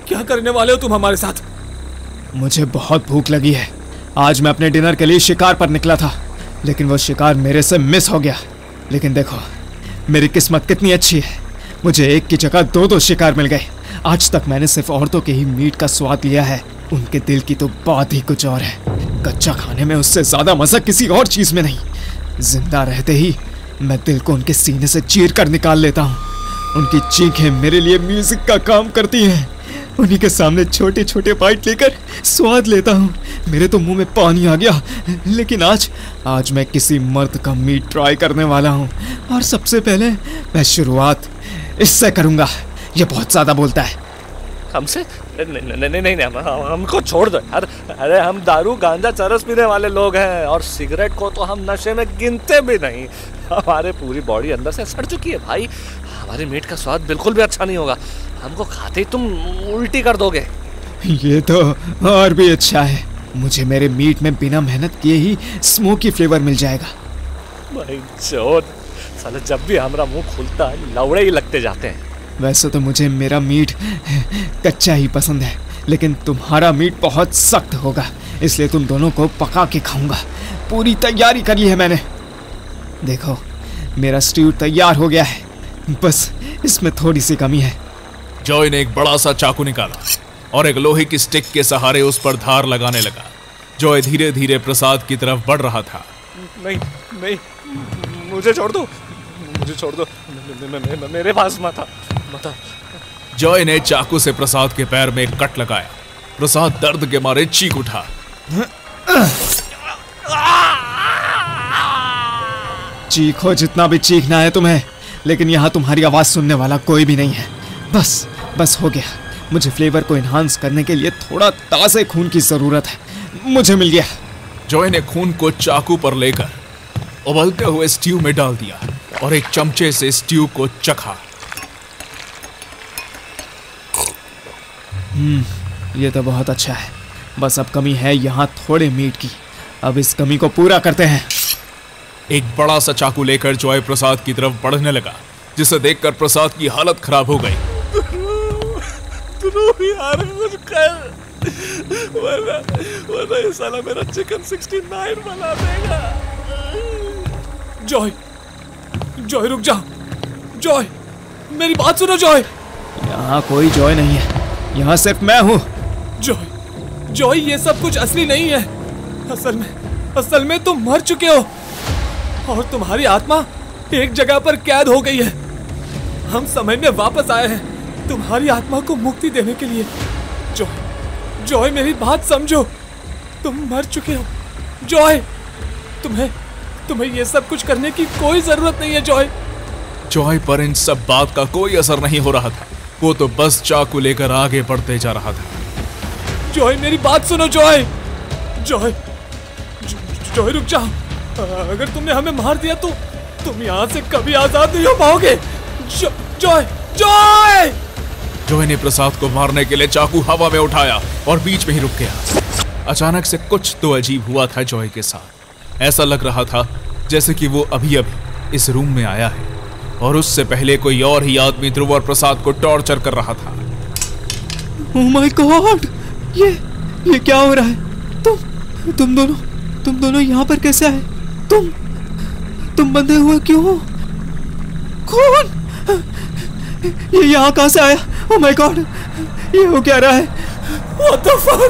[SPEAKER 1] क्या करने वाले हो तुम हमारे साथ?
[SPEAKER 12] मुझे बहुत भूख लगी है। आज मैं अपने डिनर के लिए शिकार पर निकला था, लेकिन वो शिकार मेरे से मिस हो गया। लेकिन देखो मेरी किस्मत कितनी अच्छी है, मुझे एक की जगह दो शिकार मिल गए। आज तक मैंने सिर्फ औरतों के ही मीट का स्वाद लिया है, उनके दिल की तो बात ही कुछ और है। कच्चा खाने में उससे ज्यादा मजा किसी और चीज में नहीं। जिंदा रहते ही मैं दिल को उनके सीने से चीर कर निकाल लेता हूँ। उनकी चीखें मेरे लिए म्यूजिक का काम करती हैं। उन्हीं के सामने छोटे छोटे बाइट लेकर स्वाद लेता हूँ। मेरे तो मुंह में पानी आ गया। लेकिन आज मैं किसी मर्द का मीट ट्राई करने वाला हूँ, और सबसे पहले मैं शुरुआत इससे करूँगा। ये बहुत ज्यादा बोलता है।
[SPEAKER 4] हमसे? नहीं, हमको छोड़ दो यार। अरे हम दारू गांजा चरस पीने वाले लोग हैं, और सिगरेट को तो हम नशे में गिनते भी नहीं। हमारे पूरी बॉडी अंदर से सड़ चुकी है भाई। हमारे मीट का स्वाद बिल्कुल भी अच्छा नहीं होगा। हमको खाते ही तुम उल्टी कर दोगे।
[SPEAKER 12] ये तो और भी अच्छा है, मुझे मेरे मीट में बिना मेहनत किए ही स्मोकी फ्लेवर मिल जाएगा।
[SPEAKER 4] भाई चोद, साले जब भी हमारा मुंह खुलता है लौड़े ही लगते जाते हैं।
[SPEAKER 12] वैसे तो मुझे मेरा मीट कच्चा ही पसंद है, लेकिन तुम्हारा मीट बहुत सख्त होगा, इसलिए तुम दोनों को पका के खाऊंगा। पूरी तैयारी करी है मैंने। देखो मेरा स्ट्यू तैयार हो गया है, बस इसमें थोड़ी सी कमी है।
[SPEAKER 2] जॉय ने एक बड़ा सा चाकू निकाला और एक लोहे की स्टिक के सहारे उस पर धार लगाने लगा। जॉय धीरे धीरे प्रसाद की तरफ बढ़ रहा था।
[SPEAKER 4] नहीं, मुझे छोड़ दो, मेरे पास मत आ।
[SPEAKER 2] जॉय ने चाकू से प्रसाद के पैर में एक कट लगाया। प्रसाद दर्द के मारे चीख उठा।
[SPEAKER 12] चीखो जितना भी चीखना है तुम्हें, लेकिन यहाँ तुम्हारी आवाज सुनने वाला कोई भी नहीं है। बस हो गया। मुझे फ्लेवर को एनहांस करने के लिए थोड़ा ताजे खून की जरूरत है, मुझे मिल गया।
[SPEAKER 2] जॉय ने खून को चाकू पर लेकर उबलते हुए स्ट्यू में डाल दिया और एक चमचे से स्ट्यू को चखा।
[SPEAKER 12] ये तो बहुत अच्छा है, बस अब कमी है यहाँ थोड़े मीट की। अब इस कमी को पूरा करते हैं।
[SPEAKER 2] एक बड़ा सा चाकू लेकर जॉय प्रसाद की तरफ बढ़ने लगा, जिसे देखकर प्रसाद की हालत खराब हो गई।
[SPEAKER 4] यार कुछ कर, वरना ये साला मेरा चिकन 69 बना देगा।
[SPEAKER 1] जॉय रुक जा। जॉय मेरी बात सुनो। जॉय
[SPEAKER 12] यहाँ कोई जॉय नहीं है, यहाँ सिर्फ मैं हूँ।
[SPEAKER 1] जॉय ये सब कुछ असली नहीं है। असल में तुम मर चुके हो, और तुम्हारी आत्मा एक जगह पर कैद हो गई है। हम समय में वापस आए हैं तुम्हारी आत्मा को मुक्ति देने के लिए। जॉय, जॉय मेरी बात समझो, तुम मर चुके हो। जॉय, तुम्हें ये सब कुछ करने की कोई जरूरत नहीं है जॉय।
[SPEAKER 2] जॉय पर इन सब बात का कोई असर नहीं हो रहा था। वो तो बस चाकू लेकर आगे बढ़ते जा रहा था।
[SPEAKER 1] जॉय मेरी बात सुनो जॉय। जॉय, जॉय रुक जाओ। अगर तुमने हमें मार दिया तो तुम यहाँ से कभी आजाद नहीं हो पाओगे। Joy, Joy!
[SPEAKER 2] जॉय ने प्रसाद को मारने के लिए चाकू हवा में उठाया और बीच में ही रुक गया। अचानक से कुछ तो अजीब हुआ था जॉय के साथ। ऐसा लग रहा था जैसे कि वो अभी अभी इस रूम में आया है और उससे पहले कोई और ही आदमी ध्रुव और प्रसाद को टॉर्चर कर रहा था।
[SPEAKER 12] ओह माय गॉड, ये क्या हो रहा है? तुम दोनों यहाँ पर कैसे आए? तुम बंधे हुए क्यों हो? कौन? ये यहाँ कहाँ से आया? ओह माय गॉड, ये हो क्या रहा है? What the fuck?